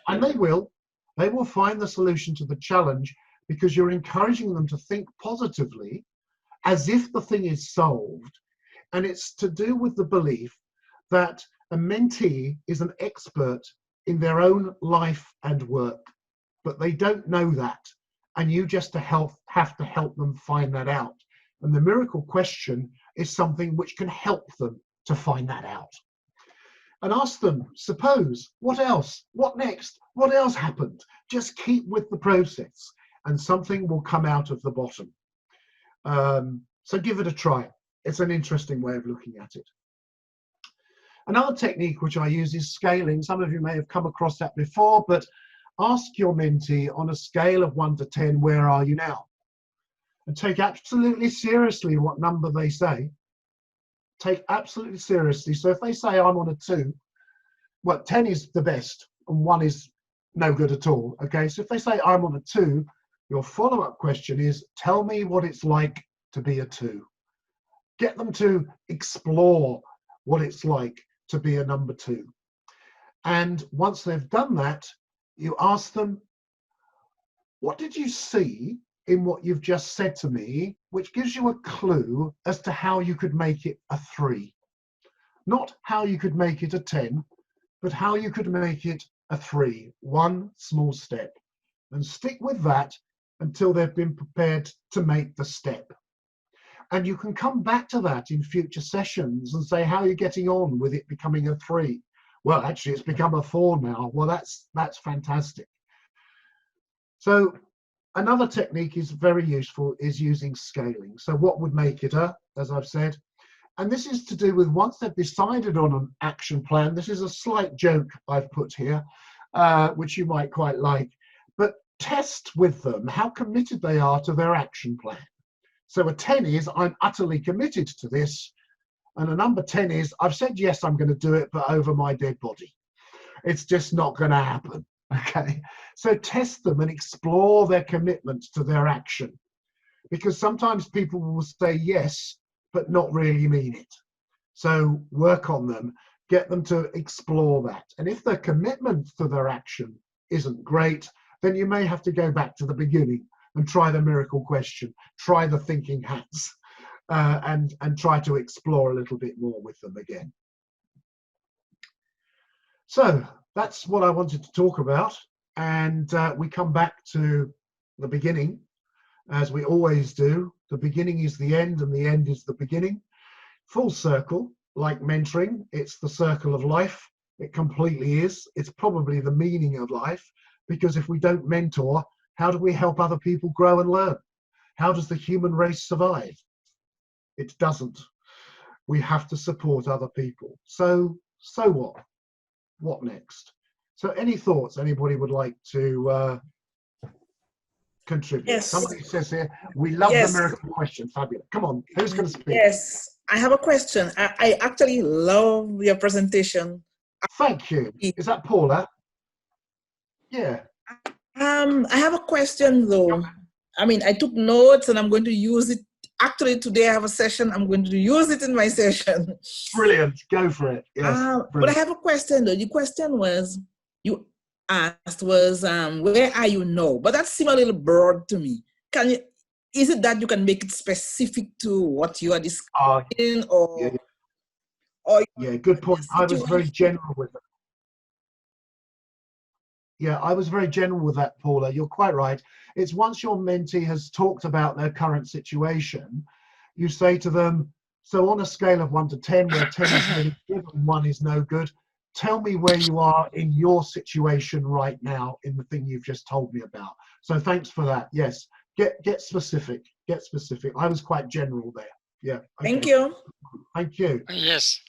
And they will find the solution to the challenge because you're encouraging them to think positively as if the thing is solved. And it's to do with the belief that a mentee is an expert in their own life and work, but they don't know that. And you just have to help them find that out. And the miracle question is something which can help them to find that out. And ask them, suppose, what else? What next? What else happened? Just keep with the process and something will come out of the bottom. So give it a try. It's an interesting way of looking at it. Another technique which I use is scaling. Some of you may have come across that before, but ask your mentee on a scale of 1 to 10, where are you now? And take absolutely seriously what number they say. Take absolutely seriously. So if they say I'm on a 2, well, 10 is the best and 1 is no good at all. Okay, so if they say I'm on a 2, your follow-up question is, tell me what it's like to be a 2. Get them to explore what it's like to be a number 2. And once they've done that, you ask them, what did you see in what you've just said to me, which gives you a clue as to how you could make it a 3? Not how you could make it a 10, but how you could make it a 3. One small step. And stick with that until they've been prepared to make the step. And you can come back to that in future sessions and say, how are you getting on with it becoming a 3? Well, actually, it's become a 4 now. Well, that's fantastic. So another technique is very useful, is using scaling. So what would make it a, as I've said, and this is to do with once they've decided on an action plan. This is a slight joke I've put here, which you might quite like, but test with them how committed they are to their action plan. So a 10 is, I'm utterly committed to this. And a number 10 is, I've said, yes, I'm going to do it, but over my dead body. It's just not going to happen. Okay. So test them and explore their commitment to their action. Because sometimes people will say yes, but not really mean it. So work on them, get them to explore that. And if their commitment to their action isn't great, then you may have to go back to the beginning and try the miracle question, try the thinking hats, and try to explore a little bit more with them again. So that's what I wanted to talk about. And we come back to the beginning, as we always do. The beginning is the end and the end is the beginning. Full circle, like mentoring, it's the circle of life. It completely is. It's probably the meaning of life, because if we don't mentor, how do we help other people grow and learn? How does the human race survive? It doesn't. We have to support other people. So what? What next? So any thoughts anybody would like to contribute? Yes. Somebody says here, we love the miracle question. Fabulous. Come on, who's going to speak? Yes, I have a question. I actually love your presentation. Thank you. Is that Paula? Yeah. I have a question though. I mean, I took notes and I'm going to use it. Actually, today I have a session. I'm going to use it in my session. Brilliant. Go for it. Yes. But I have a question though. The question you asked was, where are you now? But that seemed a little broad to me. Is it that you can make it specific to what you are discussing, or good point. I was very general with it. Yeah, I was very general with that, Paula. You're quite right. It's once your mentee has talked about their current situation, you say to them, so on a scale of 1 to 10, where 10 is really good and 1 is no good, tell me where you are in your situation right now in the thing you've just told me about. So thanks for that. Yes, get specific. Get specific. I was quite general there. Yeah. Okay. Thank you. Thank you. Yes.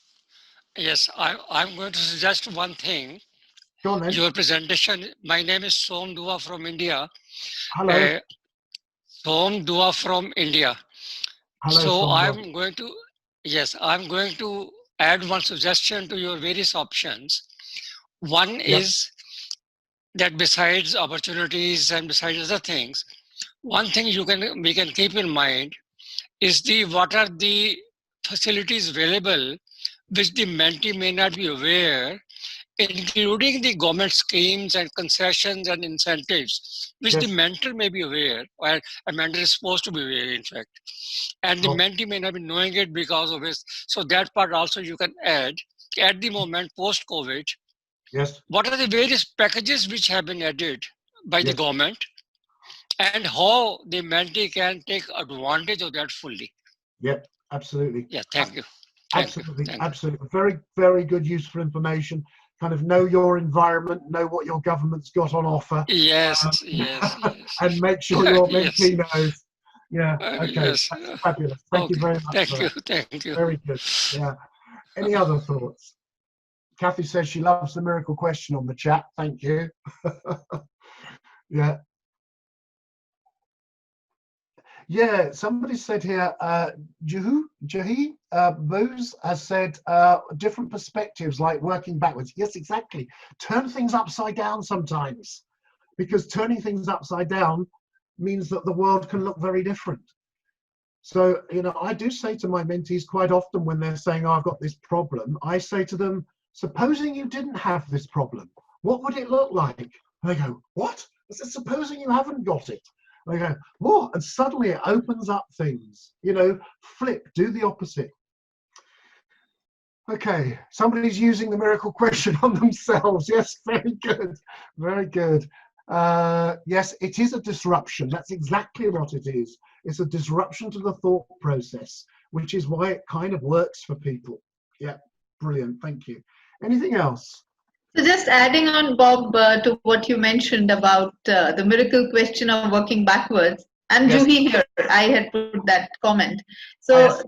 I'm going to suggest one thing. Go on then. Your presentation. My name is Som Dua from India. Hello. Som Dua from India. Hello. So Som I'm going to add one suggestion to your various options. One is that besides opportunities and besides other things, one thing we can keep in mind is what are the facilities available which the mentee may not be aware, including the government schemes and concessions and incentives, which the mentor may be aware, or a mentor is supposed to be aware, in fact. And the mentee may not be knowing it because of this. So that part also you can add. At the moment, post-COVID, what are the various packages which have been added by the government, and how the mentee can take advantage of that fully? Yep, absolutely. Yeah, thank you. Absolutely. Very, very good, useful information. Kind of know your environment, know what your government's got on offer. Yes. And make sure your mentee knows. Yeah, okay. Yes. That's fabulous. Thank you very much. Thank you. Very good. Yeah. Any other thoughts? Kathy says she loves the miracle question on the chat. Thank you. Yeah. Yeah, somebody said here, Jahi Booz has said different perspectives, like working backwards. Yes, exactly. Turn things upside down sometimes, because turning things upside down means that the world can look very different. So, I do say to my mentees quite often when they're saying, oh, I've got this problem, I say to them, supposing you didn't have this problem, what would it look like? And they go, what? I said, supposing you haven't got it. They go, oh, and suddenly it opens up things. Flip, do the opposite. Okay, somebody's using the miracle question on themselves. Yes, very good, very good. Yes, it is a disruption. That's exactly what it is. It's a disruption to the thought process, which is why it kind of works for people. Yeah, brilliant, thank you. Anything else? So just adding on, Bob, to what you mentioned about the miracle question of working backwards, and Juhi here, I had put that comment. So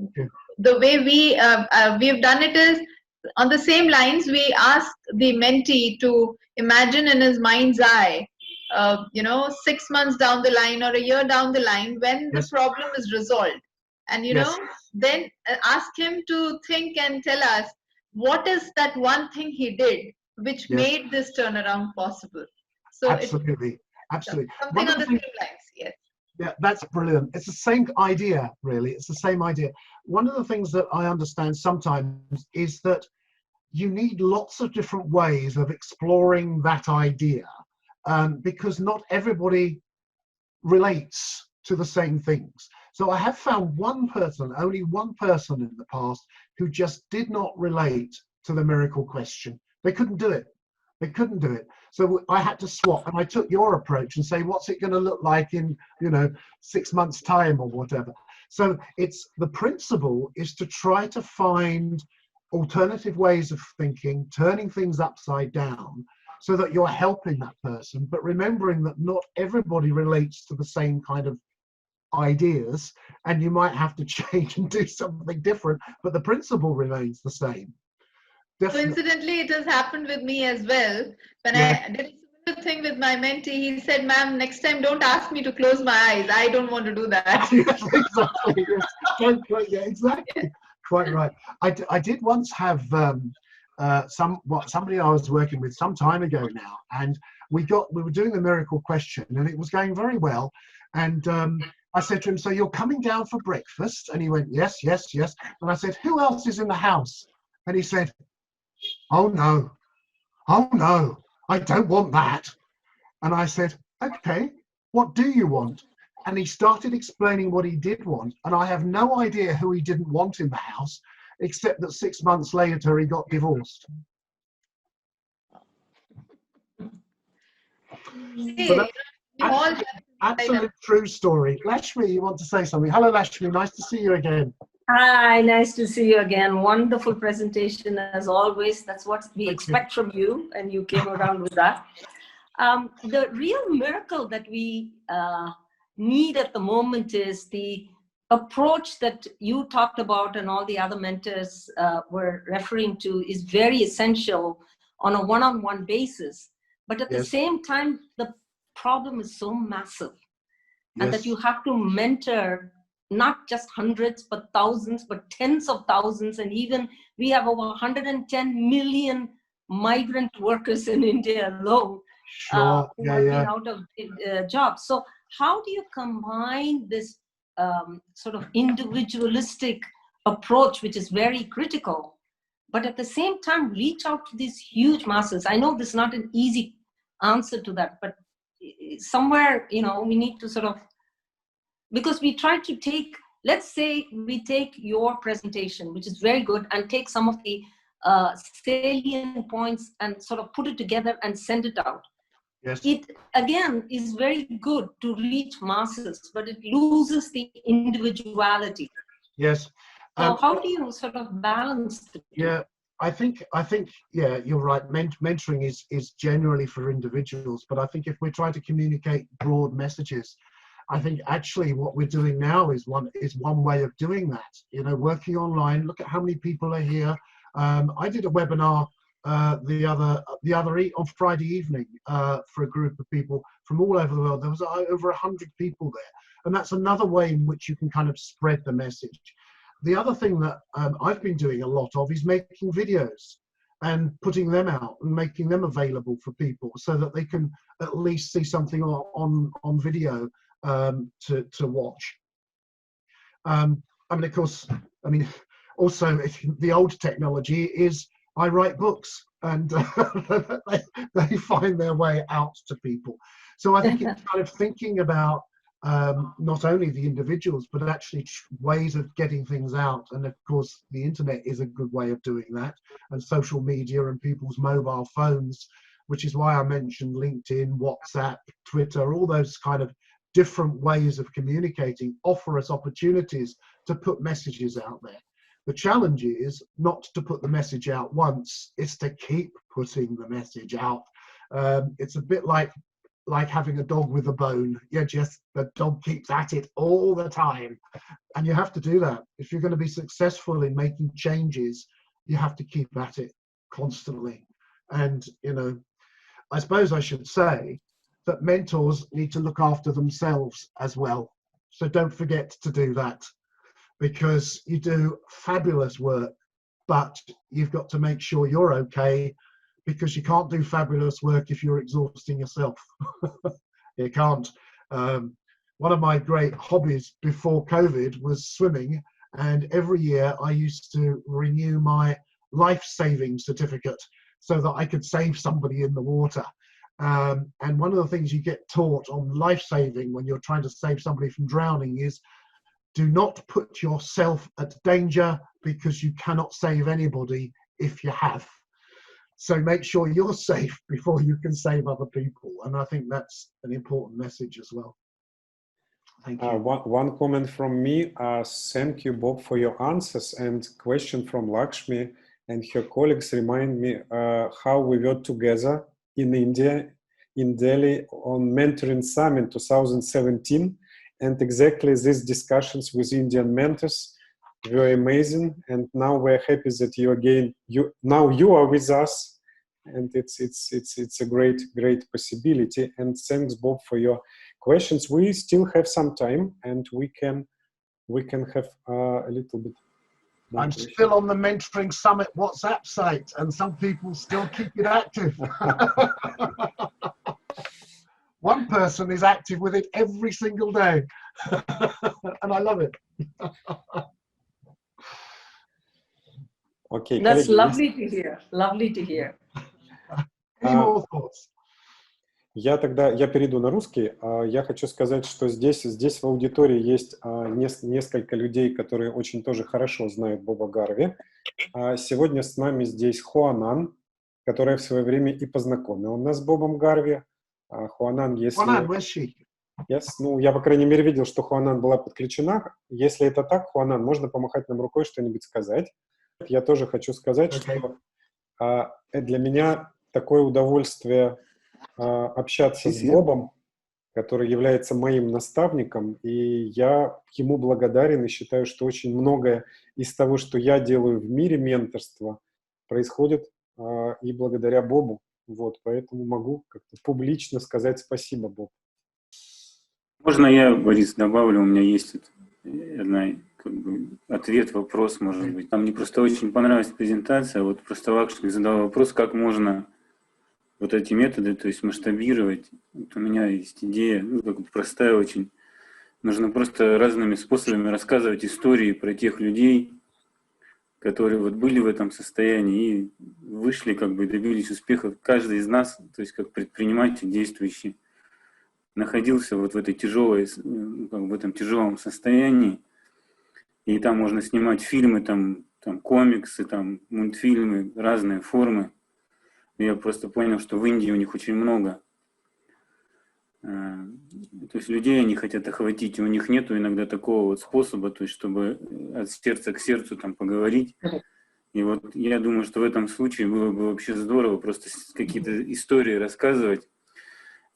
the way we've done it is, on the same lines, we ask the mentee to imagine in his mind's eye, 6 months down the line or a year down the line when the problem is resolved. And, then ask him to think and tell us, what is that one thing he did which made this turnaround possible? So absolutely. Something on the same lines, yes. Yeah, that's brilliant. It's the same idea, really. It's the same idea. One of the things that I understand sometimes is that you need lots of different ways of exploring that idea, because not everybody relates to the same things. So I have found only one person in the past who just did not relate to the miracle question. They couldn't do it. They couldn't do it. So I had to swap, and I took your approach and say, what's it going to look like in 6 months' time or whatever. So the principle is to try to find alternative ways of thinking, turning things upside down, so that you're helping that person, but remembering that not everybody relates to the same kind of ideas, and you might have to change and do something different, but the principle remains the same. Definitely. Coincidentally, it has happened with me as well. When I did a similar thing with my mentee, he said, ma'am, next time don't ask me to close my eyes. I don't want to do that. Yes, exactly. Yes. Yeah, exactly. Quite right. I did once have somebody I was working with some time ago now, and we were doing the miracle question, and it was going very well. And I said to him, so you're coming down for breakfast? And he went, yes, yes, yes. And I said, who else is in the house? And he said, oh no, I don't want that. And I said, okay, what do you want? And he started explaining what he did want. And I have no idea who he didn't want in the house, except that 6 months later he got divorced. So that's absolute true story. Lashmi, you want to say something? Hello, Lashmi. Nice to see you again. Hi, nice to see you again. Wonderful presentation as always. That's what we expect from you, and you came around with that. The real miracle that we need at the moment is the approach that you talked about and all the other mentors were referring to is very essential on a one-on-one basis. But at the same time, the problem is so massive, and that you have to mentor not just hundreds, but thousands, but tens of thousands. And even we have over 110 million migrant workers in India alone who have been out of jobs. So how do you combine this sort of individualistic approach, which is very critical, but at the same time reach out to these huge masses? I know this is not an easy answer to that, but somewhere, you know, we need to sort of, because we try to take, let's say we take your presentation, which is very good, and take some of the salient points and sort of put it together and send it out. It, again, is very good to reach masses, but it loses the individuality. So how do you sort of balance the two? I think, yeah, you're right. Mentoring is generally for individuals, but I think if we're trying to communicate broad messages, I think actually what we're doing now is one way of doing that. You know, working online. Look at how many people are here. I did a webinar on Friday evening for a group of people from all over the world. There was over 100 people there, and that's another way in which you can kind of spread the message. The other thing that I've been doing a lot of is making videos and putting them out and making them available for people so that they can at least see something on video to watch. I mean, of course, also the old technology is I write books, and they find their way out to people. So I think it's kind of thinking about not only the individuals, but actually ways of getting things out. And of course, the internet is a good way of doing that, and social media and people's mobile phones, which is why I mentioned LinkedIn, WhatsApp, Twitter, all those kind of different ways of communicating offer us opportunities to put messages out there. The challenge is not to put the message out once, it's to keep putting the message out. It's a bit like having a dog with a bone. The dog keeps at it all the time. And you have to do that. If you're going to be successful in making changes, you have to keep at it constantly. And, you know, I suppose I should say that mentors need to look after themselves as well. So don't forget to do that, because you do fabulous work, but you've got to make sure you're okay, because you can't do fabulous work if you're exhausting yourself. You can't. One of my great hobbies before COVID was swimming, and every year I used to renew my life-saving certificate so that I could save somebody in the water. And one of the things you get taught on life-saving when you're trying to save somebody from drowning is do not put yourself at danger, because you cannot save anybody if you have. So make sure you're safe before you can save other people. And I think that's an important message as well. Thank you. One comment from me. Thank you, Bob, for your answers. And question from Lakshmi and her colleagues remind me how we worked together in India, in Delhi, on Mentoring Summit 2017. And exactly these discussions with Indian mentors were amazing. And now we're happy that you are with us, and it's a great possibility. And thanks, Bob, for your questions. We still have some time, and we can have a little bit. I'm still on the Mentoring Summit WhatsApp site, and some people still keep it active. One person is active with it every single day. And I love it. Окей, That's коллеги, lovely to hear. Lovely to hear. Any more thoughts? я перейду на русский. Я хочу сказать, что здесь в аудитории есть несколько людей, которые очень тоже хорошо знают Боба Гарви. Сегодня с нами здесь Хуанан, которая в свое время и познакомила нас с Бобом Гарви. Хуанан, если... Juanan, where's she? Yes, ну, я, по крайней мере, видел, что Хуанан была подключена. Если это так, Хуанан, можно помахать нам рукой, что-нибудь сказать. Я тоже хочу сказать, что для меня такое удовольствие общаться с Бобом, который является моим наставником, и я ему благодарен и считаю, что очень многое из того, что я делаю в мире менторства, происходит и благодаря Бобу. Вот, поэтому могу как-то публично сказать спасибо, Боб. Можно я, Борис, добавлю? У меня есть ответ, вопрос, может быть. Мне просто очень понравилась презентация. Вот просто Лакшми задал вопрос, как можно вот эти методы, то есть масштабировать. Вот у меня есть идея, простая очень. Нужно просто разными способами рассказывать истории про тех людей, которые вот были в этом состоянии и вышли, добились успеха. Каждый из нас, то есть как предприниматель действующий, находился вот в этой в этом тяжелом состоянии. И там можно снимать фильмы, там комиксы, мультфильмы, разные формы. Я просто понял, что в Индии у них очень много. То есть людей они хотят охватить, и у них нету иногда такого вот способа, то есть чтобы от сердца к сердцу поговорить. И вот я думаю, что в этом случае было бы вообще здорово просто какие-то истории рассказывать.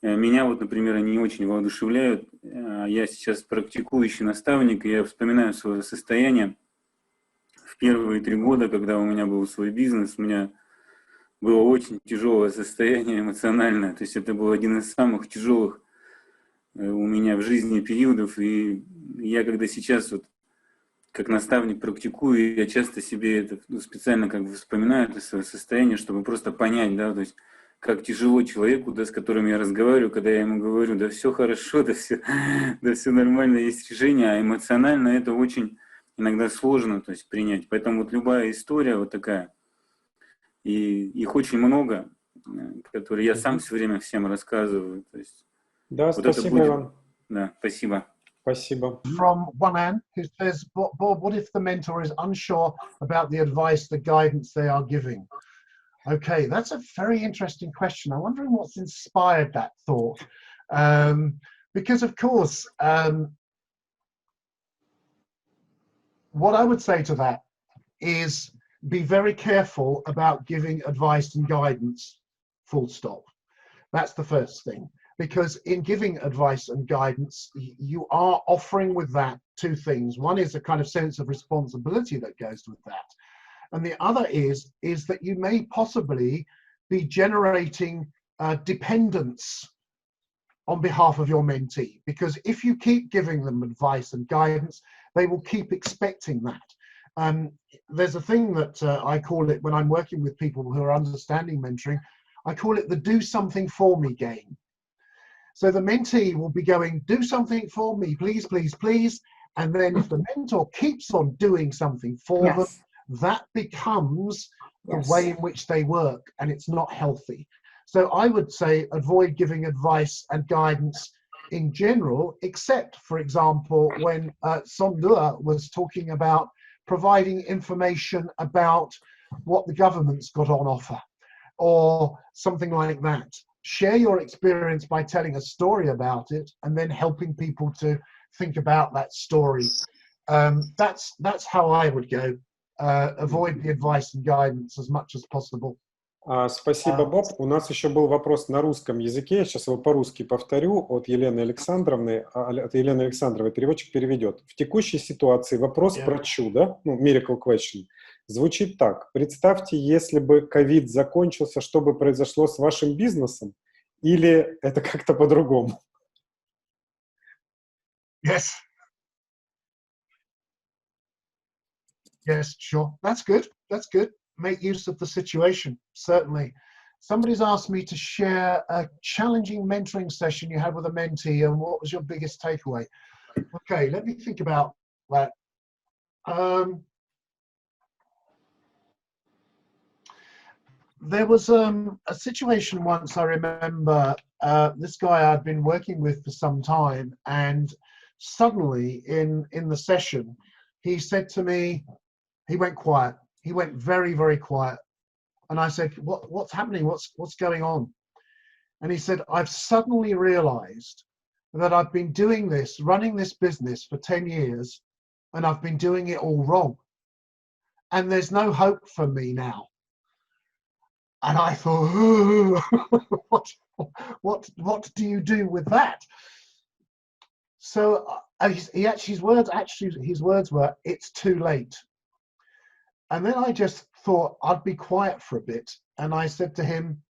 Меня вот, например, они не очень воодушевляют. Я сейчас практикующий наставник, и я вспоминаю свое состояние в первые 3 года, когда у меня был свой бизнес, у меня было очень тяжелое состояние эмоциональное. То есть это был один из самых тяжелых у меня в жизни периодов. И я когда сейчас вот как наставник практикую, я часто себе это специально вспоминаю это свое состояние, чтобы просто понять, да, то есть как тяжело человеку, да, с которым я разговариваю, когда я ему говорю, да все хорошо, да все нормально, есть решение, а эмоционально это очень иногда сложно, то есть принять. Поэтому вот любая история вот такая, и их очень много, которые я сам все время всем рассказываю. То есть, да, вот спасибо, Иван. Да, спасибо. Спасибо. From Juanan, who says, Bob, what if the mentor is unsure about the advice, the guidance they are giving? Okay, that's a very interesting question. I'm wondering what's inspired that thought. Because of course, what I would say to that is be very careful about giving advice and guidance, full stop. That's the first thing. Because in giving advice and guidance, you are offering with that 2 things. One is a kind of sense of responsibility that goes with that. And the other is that you may possibly be generating dependence on behalf of your mentee. Because if you keep giving them advice and guidance, they will keep expecting that. There's a thing that I call it when I'm working with people who are understanding mentoring, I call it the do something for me game. So the mentee will be going, do something for me, please, please, please. And then if the mentor keeps on doing something for them, that becomes the way in which they work, and it's not healthy. So I would say avoid giving advice and guidance in general, except, for example, when Sondula was talking about providing information about what the government's got on offer, or something like that. Share your experience by telling a story about it and then helping people to think about that story. That's how I would go. Avoid the advice and guidance as much as possible. Спасибо, Боб. У нас еще был вопрос на русском языке. Я сейчас его по-русски повторю от Елены Александровны. От Елены Александровой переводчик переведет. В текущей ситуации вопрос про чудо, miracle question, звучит так. Представьте, если бы ковид закончился, что бы произошло с вашим бизнесом? Или это как-то по-другому? Yes. Yes, sure. That's good. That's good. Make use of the situation, certainly. somebody's asked me to share a challenging mentoring session you had with a mentee and what was your biggest takeaway. Okay, let me think about that. There was a situation once, I remember, this guy I'd been working with for some time, and suddenly in the session, he said to me, he went quiet. He went very, very quiet. And I said, what's happening? What's going on? And he said, I've suddenly realized that I've been doing this, running this business for 10 years, and I've been doing it all wrong. And there's no hope for me now. And I thought, oh, what do you do with that? So his words were, it's too late. And then I just thought I'd be quiet for a bit. And I said to him,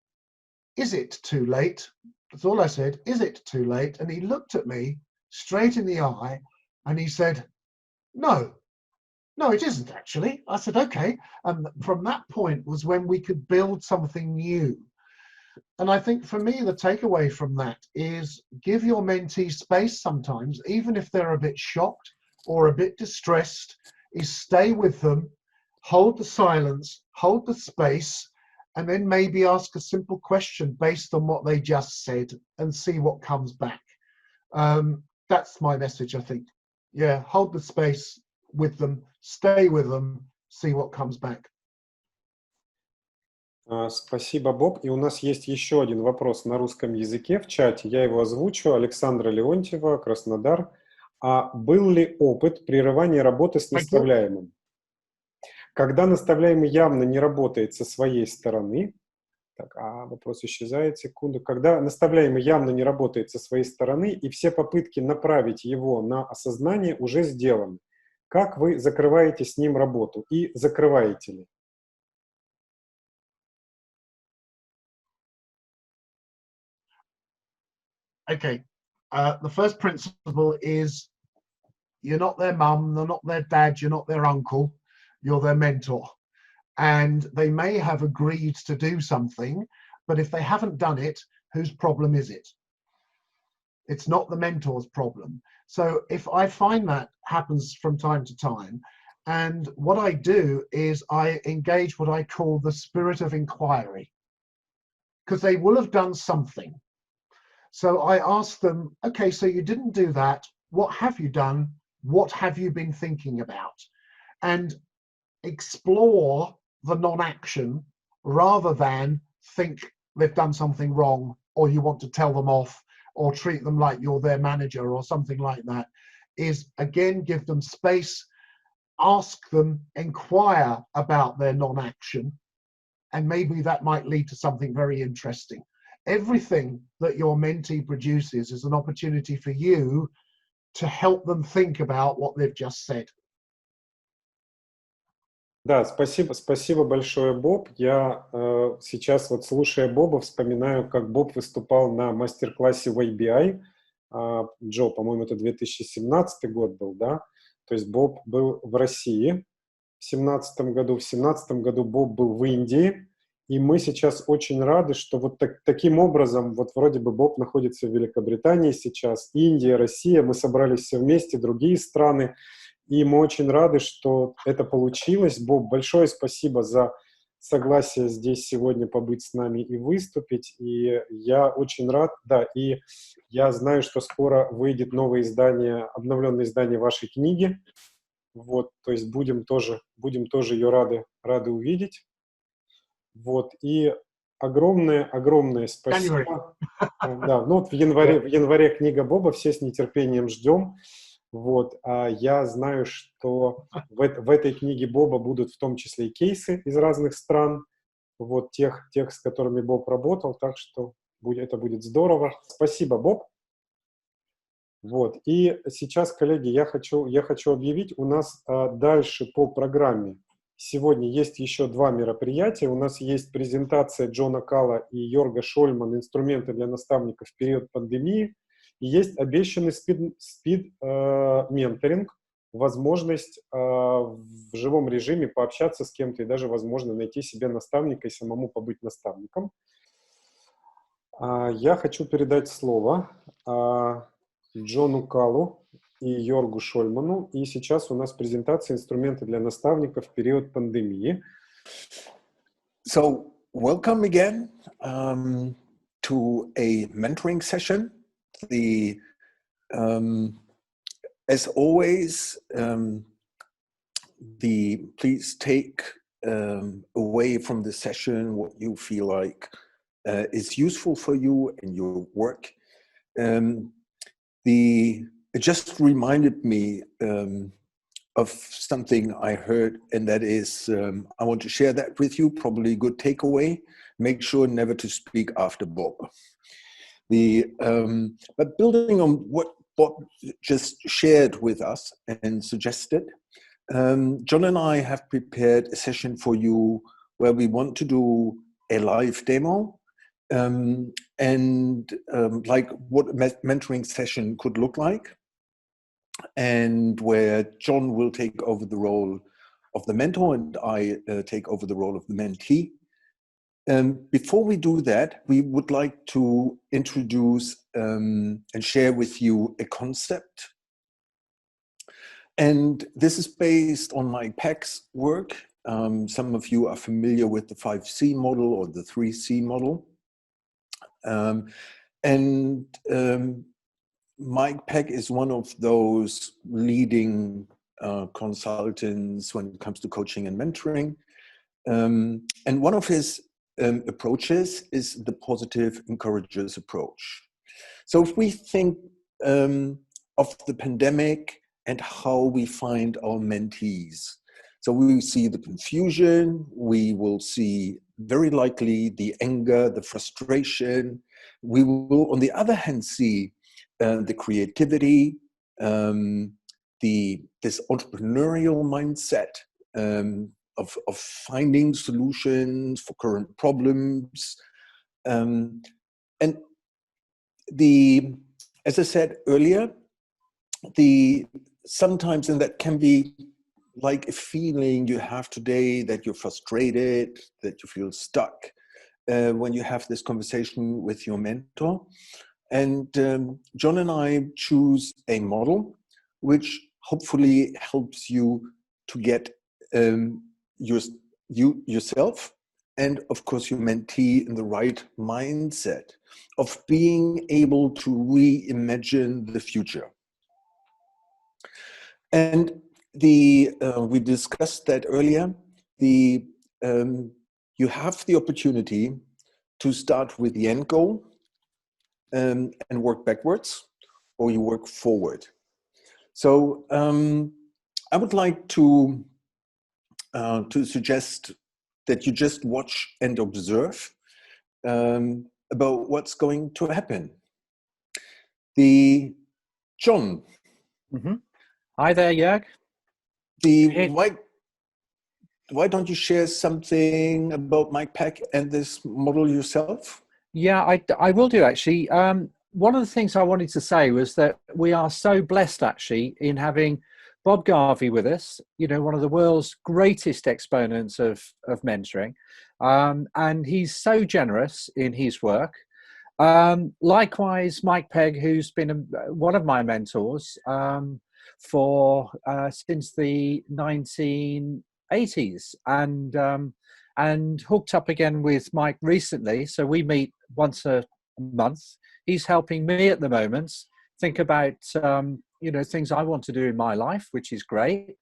is it too late? That's all I said, is it too late? And he looked at me straight in the eye and he said, no, it isn't actually. I said, okay. And from that point was when we could build something new. And I think for me, the takeaway from that is give your mentee space sometimes, even if they're a bit shocked or a bit distressed, is stay with them, hold the silence, hold the space, and then maybe ask a simple question based on what they just said and see what comes back. That's my message, I think. Yeah, hold the space with them, stay with them, see what comes back. Спасибо, Боб. И у нас есть еще один вопрос на русском языке в чате. Я его озвучу. Александра Леонтьева, Краснодар. А был ли опыт прерывания работы с наставляемым? Когда наставляемый явно не работает со своей стороны, так, вопрос исчезает, секунду. Когда наставляемый явно не работает со своей стороны, и все попытки направить его на осознание уже сделаны, как вы закрываете с ним работу и закрываете ли? Okay, the first principle is you're not their mum, they're not their dad, you're not their uncle, you're their mentor. And they may have agreed to do something, but if they haven't done it, whose problem is it? It's not the mentor's problem. So if I find that happens from time to time, and what I do is I engage what I call the spirit of inquiry, because they will have done something. So I ask them, okay, so you didn't do that. What have you done? What have you been thinking about? And explore the non-action rather than think they've done something wrong or you want to tell them off or treat them like you're their manager or something like that. Is again, give them space, ask them, inquire about their non-action, and maybe that might lead to something very interesting. Everything that your mentee produces is an opportunity for you to help them think about what they've just said. Да, спасибо большое, Боб. Я сейчас, вот слушая Боба, вспоминаю, как Боб выступал на мастер-классе в ABI. Джо, по-моему, это 2017 год был, да? То есть Боб был в России в 2017 году. В 2017 году Боб был в Индии. И мы сейчас очень рады, что вот таким образом, вот вроде бы Боб находится в Великобритании сейчас, Индия, Россия, мы собрались все вместе, другие страны, и мы очень рады, что это получилось. Боб, большое спасибо за согласие здесь сегодня побыть с нами и выступить, и я очень рад, да, и я знаю, что скоро выйдет новое издание, обновленное издание вашей книги, вот, то есть будем тоже ее рады увидеть. Вот, и огромное спасибо. Да, ну вот в январе книга Боба, все с нетерпением ждем. Вот, я знаю, что в этой книге Боба будут в том числе и кейсы из разных стран, вот тех, с которыми Боб работал, так что это будет здорово. Спасибо, Боб. Вот, и сейчас, коллеги, я хочу объявить, у нас дальше по программе сегодня есть еще 2 мероприятия. У нас есть презентация Джона Калла и Йорга Шольман «Инструменты для наставников в период пандемии». И есть обещанный спид-менторинг, возможность в живом режиме пообщаться с кем-то и даже, возможно, найти себе наставника и самому побыть наставником. Я хочу передать слово Джону Калу и Йоргу Шольману. И сейчас у нас презентация инструмента для наставников в период пандемии. So, welcome again to a mentoring session. As always, please take away from the session what you feel like is useful for you in your work. It just reminded me of something I heard, and that is, I want to share that with you, probably a good takeaway. Make sure never to speak after Bob. But building on what Bob just shared with us and suggested, John and I have prepared a session for you where we want to do a live demo and like what a mentoring session could look like, and where John will take over the role of the mentor and I take over the role of the mentee. Before we do that, we would like to introduce and share with you a concept. And this is based on Mike Peck's work. Some of you are familiar with the 5C model or the 3C model. Mike Peck is one of those leading consultants when it comes to coaching and mentoring. And one of his approaches is the positive encouragers approach. So if we think of the pandemic and how we find our mentees, so we will see the confusion, we will see very likely the anger, the frustration. We will, on the other hand, see the creativity, this entrepreneurial mindset of finding solutions for current problems. And as I said earlier, sometimes, and that can be like a feeling you have today that you're frustrated, that you feel stuck when you have this conversation with your mentor. And John and I choose a model which hopefully helps you to get yourself and of course your mentee in the right mindset of being able to reimagine the future. And we discussed that earlier. You have the opportunity to start with the end goal and work backwards, or you work forward. So I would like to suggest that you just watch and observe about what's going to happen. John. Mm-hmm. Hi there, Jörg. Why don't you share something about Mike Peck and this model yourself? Yeah, I will do actually. One of the things I wanted to say was that we are so blessed actually in having Bob Garvey with us, you know, one of the world's greatest exponents of mentoring. And he's so generous in his work. Likewise, Mike Pegg, who's been one of my mentors since the 1980s, and hooked up again with Mike recently. So we meet once a month. He's helping me at the moment think about things I want to do in my life, which is great.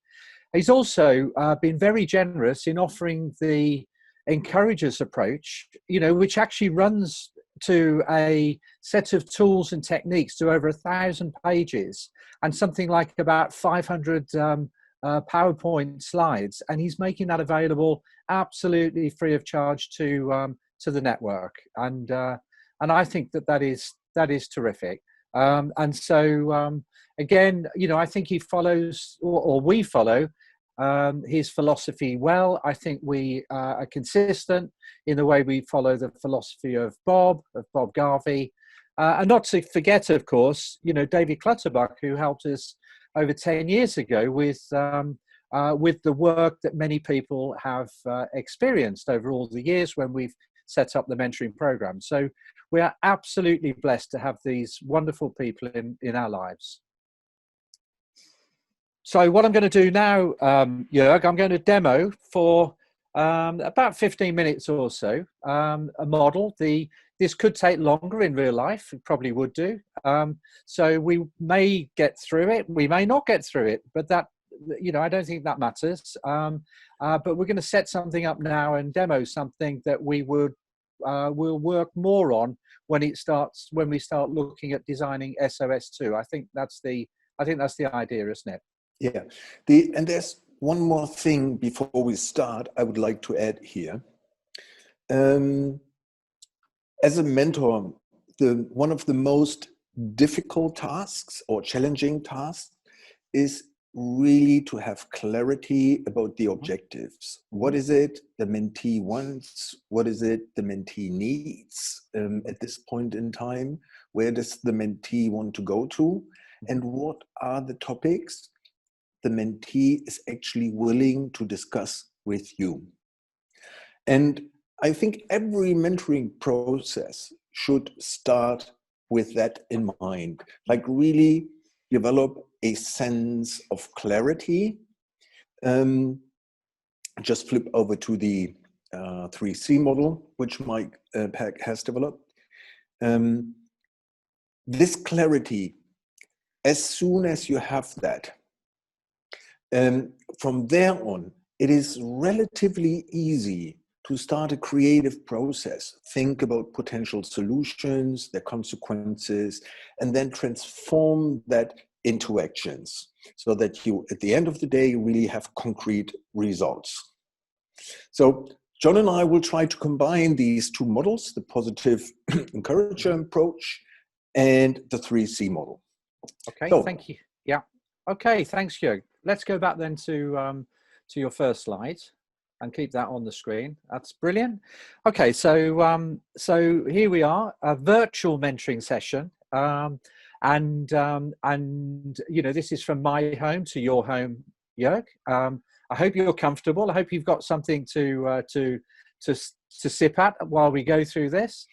He's also been very generous in offering the encouragers approach, which actually runs to a set of tools and techniques to over 1,000 pages and something like about 500 PowerPoint slides, and he's making that available absolutely free of charge to the network, and I think that is terrific. And so again, I think he follows, or we follow his philosophy well. I think we are consistent in the way we follow the philosophy of Bob Garvey, and not to forget, of course, David Clutterbuck, who helped us over 10 years ago with the work that many people have experienced over all the years when we've set up the mentoring program. So we are absolutely blessed to have these wonderful people in our lives. So what I'm going to do now, Jörg, I'm going to demo for about 15 minutes or so, a model. This could take longer in real life, it probably would do. So we may get through it, we may not get through it, but that, I don't think that matters. But we're going to set something up now and demo something that we'll work more on when we start looking at designing SOS2. I think that's the idea, isn't it? Yeah. And there's one more thing before we start I would like to add here. As a mentor, one of the most difficult tasks or challenging tasks is really to have clarity about the objectives. What is it the mentee wants? What is it the mentee needs at this point in time? Where does the mentee want to go to? And what are the topics the mentee is actually willing to discuss with you? And I think every mentoring process should start with that in mind, like really develop a sense of clarity. Just flip over to the 3C model, which Mike Peck has developed. This clarity, as soon as you have that, from there on, it is relatively easy to start a creative process, think about potential solutions, their consequences, and then transform that into actions so that you, at the end of the day, really have concrete results. So John and I will try to combine these two models, the positive encourager approach and the 3C model. Okay, thank you. Yeah. Okay, thanks, Jörg. Let's go back then to your first slide and keep that on the screen. That's brilliant. Okay, so here we are, a virtual mentoring session, and this is from my home to your home, Jörg. I hope you're comfortable. I hope you've got something to sip at while we go through this.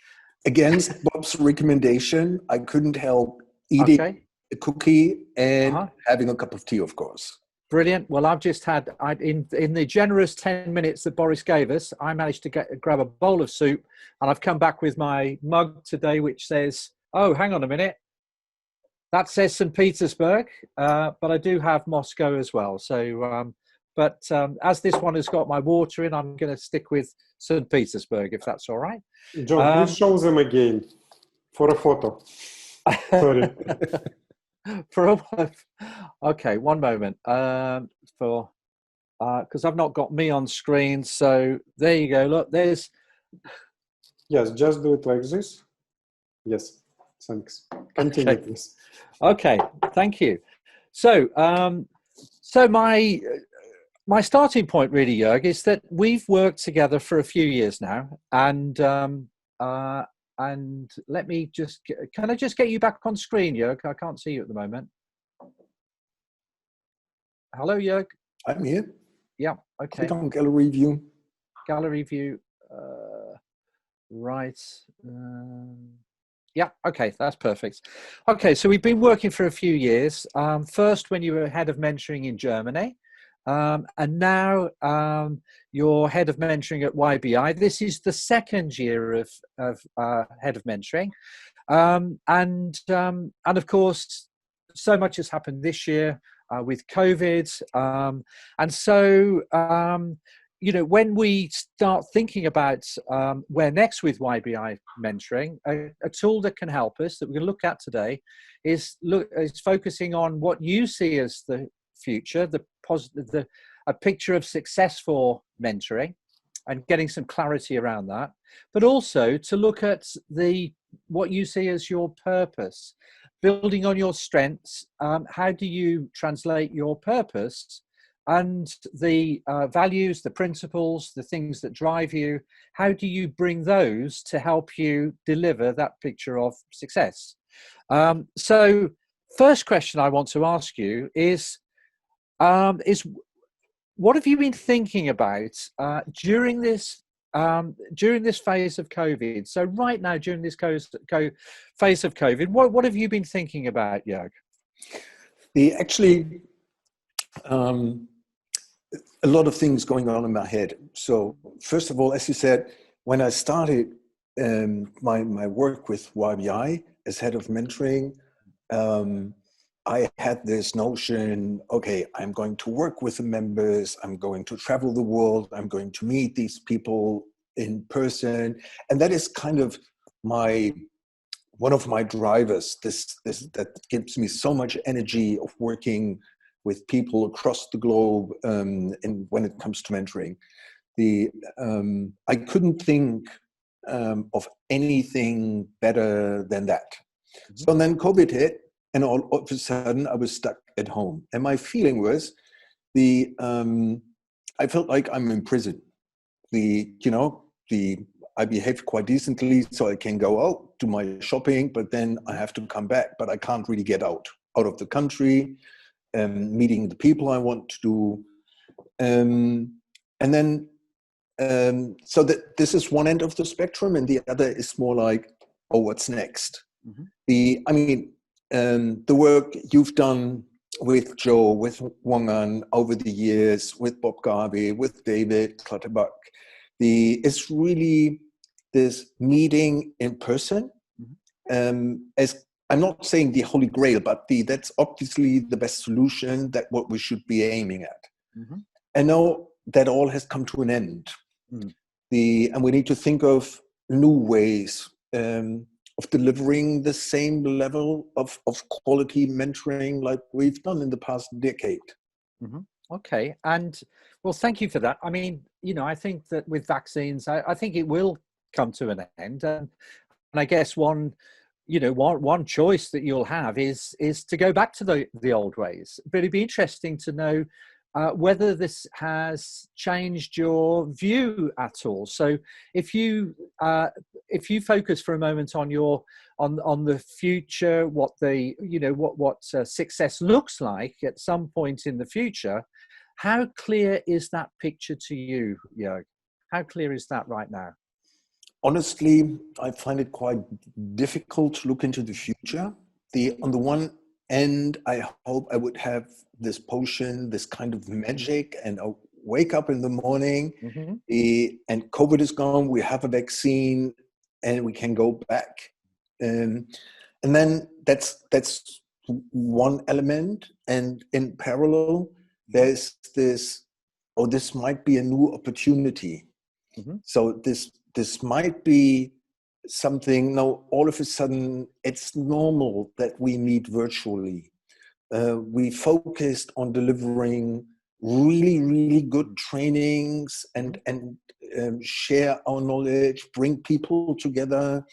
Against Bob's recommendation, I couldn't help eating a cookie and having a cup of tea, of course. Brilliant. Well, I've just had, in the generous 10 minutes that Boris gave us, I managed to grab a bowl of soup, and I've come back with my mug today, which says, oh, hang on a minute, that says St. Petersburg, but I do have Moscow as well. So, as this one has got my water in, I'm going to stick with St. Petersburg, if that's all right. John, please show them again for a photo. Sorry. Okay, one moment. Because I've not got me on screen, so there you go. Look, there's. Yes, just do it like this. Yes, thanks. Continue, please. Okay, thank you. So, my starting point really, Jörg, is that we've worked together for a few years now, and let me just, can I just get you back on screen, Jörg? I can't see you at the moment. Hello, Jörg. I'm here. Yeah, okay. Click on gallery view. Gallery view, right. Yeah, okay, that's perfect. Okay, so we've been working for a few years. First, when you were head of mentoring in Germany, and now you're head of mentoring at YBI. This is the second year of head of mentoring, and of course, so much has happened this year with COVID, and so when we start thinking about where next with YBI mentoring, a tool that can help us that we're going to look at today is focusing on what you see as the future, a picture of success for mentoring, and getting some clarity around that, but also to look at what you see as your purpose, building on your strengths. How do you translate your purpose and the values, the principles, the things that drive you? How do you bring those to help you deliver that picture of success? So first question I want to ask you is what have you been thinking about during this during this phase of COVID. So right now, during this phase of COVID, what have you been thinking about, Jörg? Actually, a lot of things going on in my head. So first of all, as you said, when I started my work with YBI as head of mentoring, I had this notion, okay, I'm going to work with the members, I'm going to travel the world, I'm going to meet these people in person. And that is kind of one of my drivers, that gives me so much energy of working with people across the globe when it comes to mentoring. I couldn't think of anything better than that. Mm-hmm. So then COVID hit, and all of a sudden I was stuck at home. And my feeling was I felt like I'm in prison. I behaved quite decently, so I can go out, do my shopping, but then I have to come back. But I can't really get out of the country, meeting the people I want to do. And then, so that this is one end of the spectrum, and the other is more like, oh, what's next? Mm-hmm. The work you've done with Joe, with Wongan over the years, with Bob Garvey, with David Clutterbuck, it's really this meeting in person. Mm-hmm. As I'm not saying the Holy Grail, but that's obviously the best solution, that what we should be aiming at. Mm-hmm. I know that all has come to an end. Mm. And we need to think of new ways of delivering the same level of quality mentoring like we've done in the past decade. Mm-hmm. Okay. And well, thank you for that. I mean, I think that with vaccines, I think it will come to an end. And I guess one choice that you'll have is to go back to the old ways. But it'd be interesting to know whether this has changed your view at all. So if you focus for a moment on the future, what success looks like at some point in the future, how clear is that picture to you, Jörg? How clear is that right now? Honestly, I find it quite difficult to look into the future. On the one end, I hope I would have this potion, this kind of magic, and I'll wake up in the morning, mm-hmm. And COVID is gone, we have a vaccine, and we can go back. And then that's one element. And in parallel, there's this might be a new opportunity. Mm-hmm. So this might be something, now all of a sudden it's normal that we meet virtually. We focused on delivering really, really good trainings and share our knowledge, bring people together,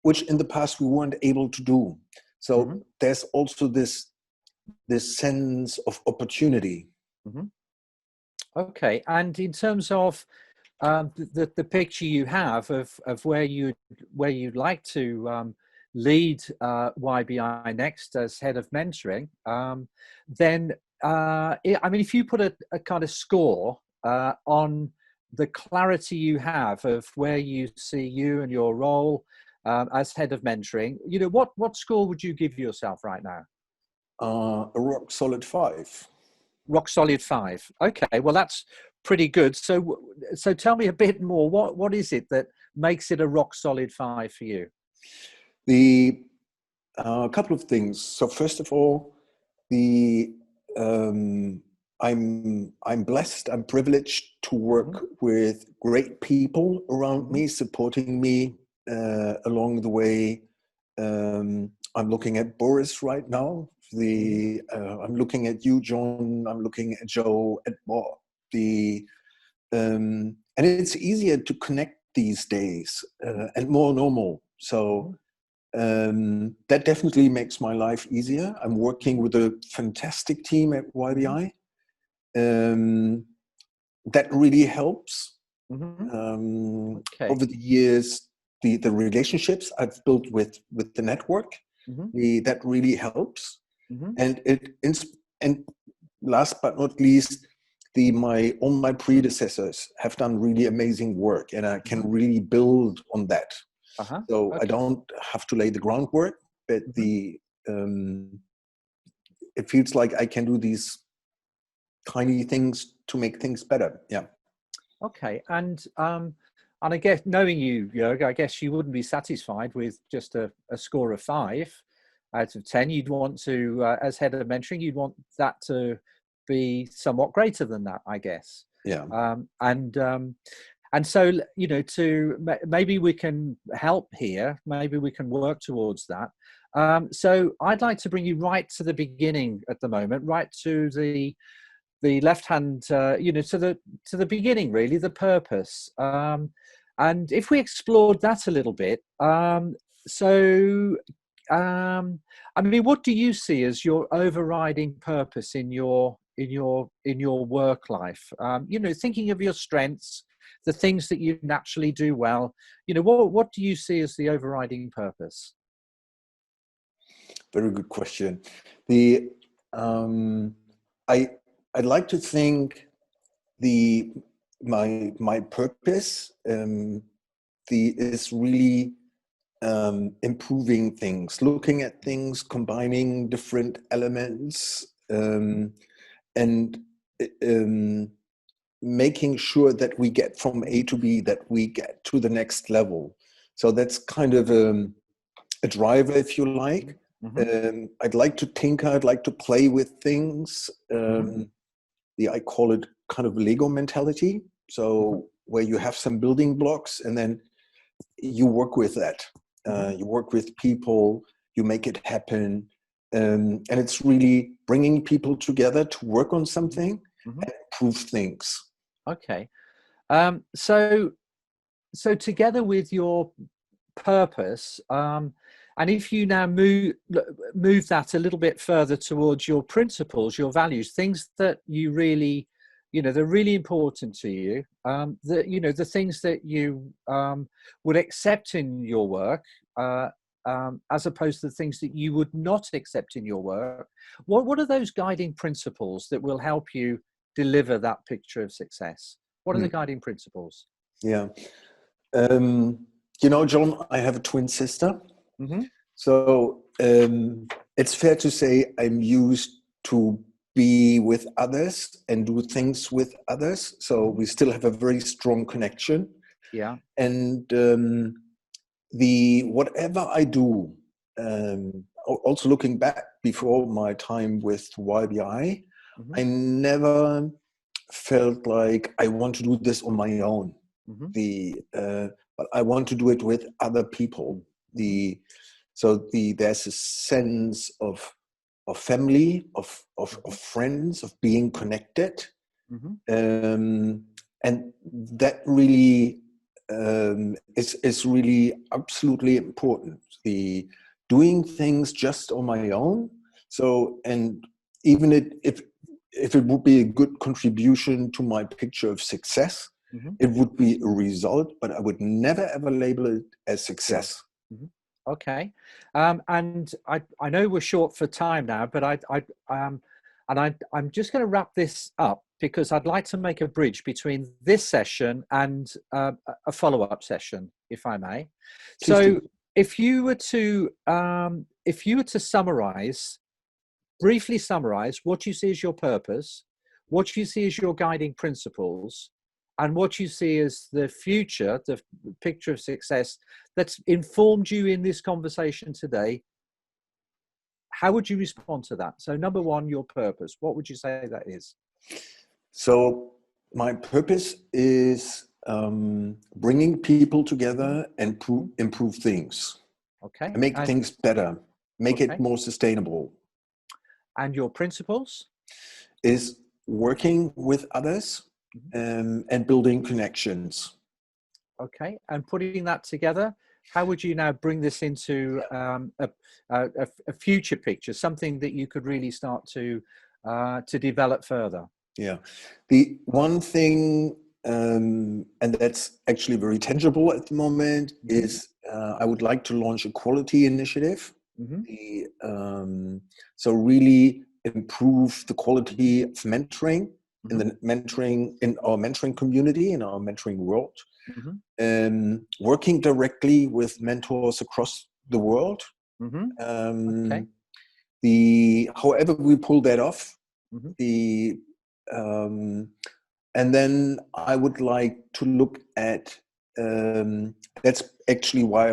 which in the past we weren't able to do. So mm-hmm. there's also this sense of opportunity. Mm-hmm. Okay, and in terms of the picture you have of where you'd like to lead YBI next as head of mentoring, then if you put a kind of score on the clarity you have of where you see you and your role as head of mentoring, what score would you give yourself right now? A rock solid 5. Rock solid 5. Okay, well that's pretty good. So tell me a bit more. What is it that makes it a rock solid 5 for you? A couple of things. So first of all, I'm blessed. I'm privileged to work mm-hmm. with great people around mm-hmm. me, supporting me along the way. I'm looking at Boris right now. I'm looking at you, John. I'm looking at Joe, at Bob. And it's easier to connect these days and more normal. So that definitely makes my life easier. I'm working with a fantastic team at YBI. That really helps. Mm-hmm. Okay. Over the years, the relationships I've built with the network, mm-hmm. That really helps. Mm-hmm. And last but not least, all my predecessors have done really amazing work, and I can really build on that. So I don't have to lay the groundwork, but it feels like I can do these tiny things to make things better. Yeah. Okay, and I guess knowing you, Jörg, I guess you wouldn't be satisfied with just a score of 5 out of 10. You'd want to, as head of mentoring, you'd want that to be somewhat greater than that, I guess. Yeah. And so, you know, maybe we can help here. Maybe we can work towards that. So I'd like to bring you right to the beginning at the moment, right to the left hand, you know, to the beginning, really, the purpose. And if we explored that a little bit, I mean, what do you see as your overriding purpose in your work life? You know, thinking of your strengths, the things that you naturally do well, you know, what do you see as the overriding purpose? Very good question. I'd like to think my purpose is really improving things, looking at things, combining different elements, and making sure that we get from A to B, that we get to the next level. So that's kind of a driver, if you like. I'd like to tinker, I'd like to play with things. I call it kind of Lego mentality. So where you have some building blocks and then you work with that. You work with people, you make it happen. And it's really bringing people together to work on something and improve things. Okay. So together with your purpose, and if you now move that a little bit further towards your principles, your values, things that you really, you know, they're really important to you, you know, the things that you would accept in your work, as opposed to the things that you would not accept in your work. What are those guiding principles that will help you deliver that picture of success? What are the guiding principles? Yeah. You know, John, I have a twin sister. So it's fair to say I'm used to be with others and do things with others. So we still have a very strong connection. Yeah. And whatever I do, also looking back before my time with YBI, I never felt like I want to do this on my own. But I want to do it with other people. There's a sense of family, of friends, of being connected, and that really is really absolutely important. The doing things just on my own. So, and even if it would be a good contribution to my picture of success, it would be a result, but I would never ever label it as success. Okay, and I know we're short for time now, but I'm just going to wrap this up because I'd like to make a bridge between this session and a follow-up session, if I may. So, if you were to briefly summarize what you see as your purpose, what you see as your guiding principles, and what you see as the future, the picture of success that's informed you in this conversation today, how would you respond to that? So number one, your purpose. What would you say that is? So my purpose is bringing people together and improve things. Okay. And make things better, make it more sustainable. And your principles? Is working with others and building connections. Okay, and putting that together, how would you now bring this into a future picture, something that you could really start to develop further? Yeah, the one thing, and that's actually very tangible at the moment, is I would like to launch a quality initiative. So really improve the quality of mentoring in the mentoring, in our mentoring community, in our mentoring world, working directly with mentors across the world. Okay. However we pull that off, and then I would like to look at, that's actually why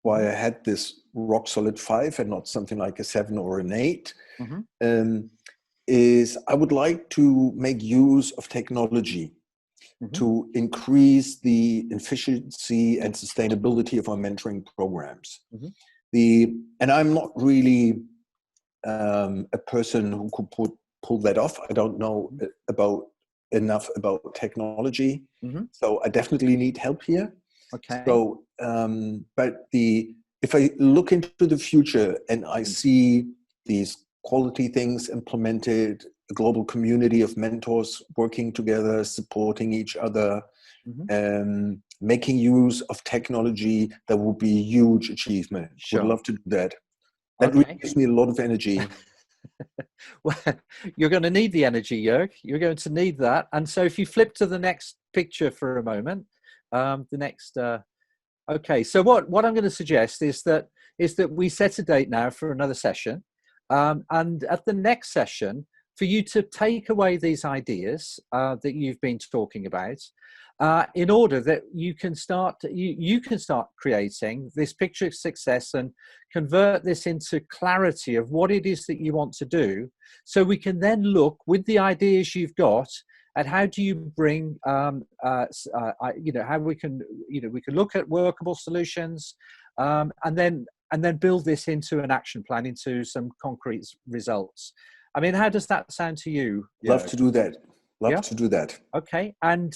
I had this rock solid 5 and not something like a 7 or an 8, is I would like to make use of technology to increase the efficiency and sustainability of our mentoring programs. And I'm not really a person who could pull that off. I don't know enough about technology, so I definitely need help here. Okay. So, but if I look into the future and I see these quality things implemented, a global community of mentors working together, supporting each other, making use of technology, that will be a huge achievement. Sure. Would love to do that. That really gives me a lot of energy. Well, you're going to need the energy, Jörg. You're going to need that. And so if you flip to the next picture for a moment, okay, so what I'm going to suggest is that we set a date now for another session. And at the next session, for you to take away these ideas that you've been talking about, in order that you can start creating this picture of success and convert this into clarity of what it is that you want to do, so we can then look with the ideas you've got at how do you bring how we can look at workable solutions, and then build this into an action plan, into some concrete results. I mean, how does that sound to you? Love to do that. Love to do that. Okay, and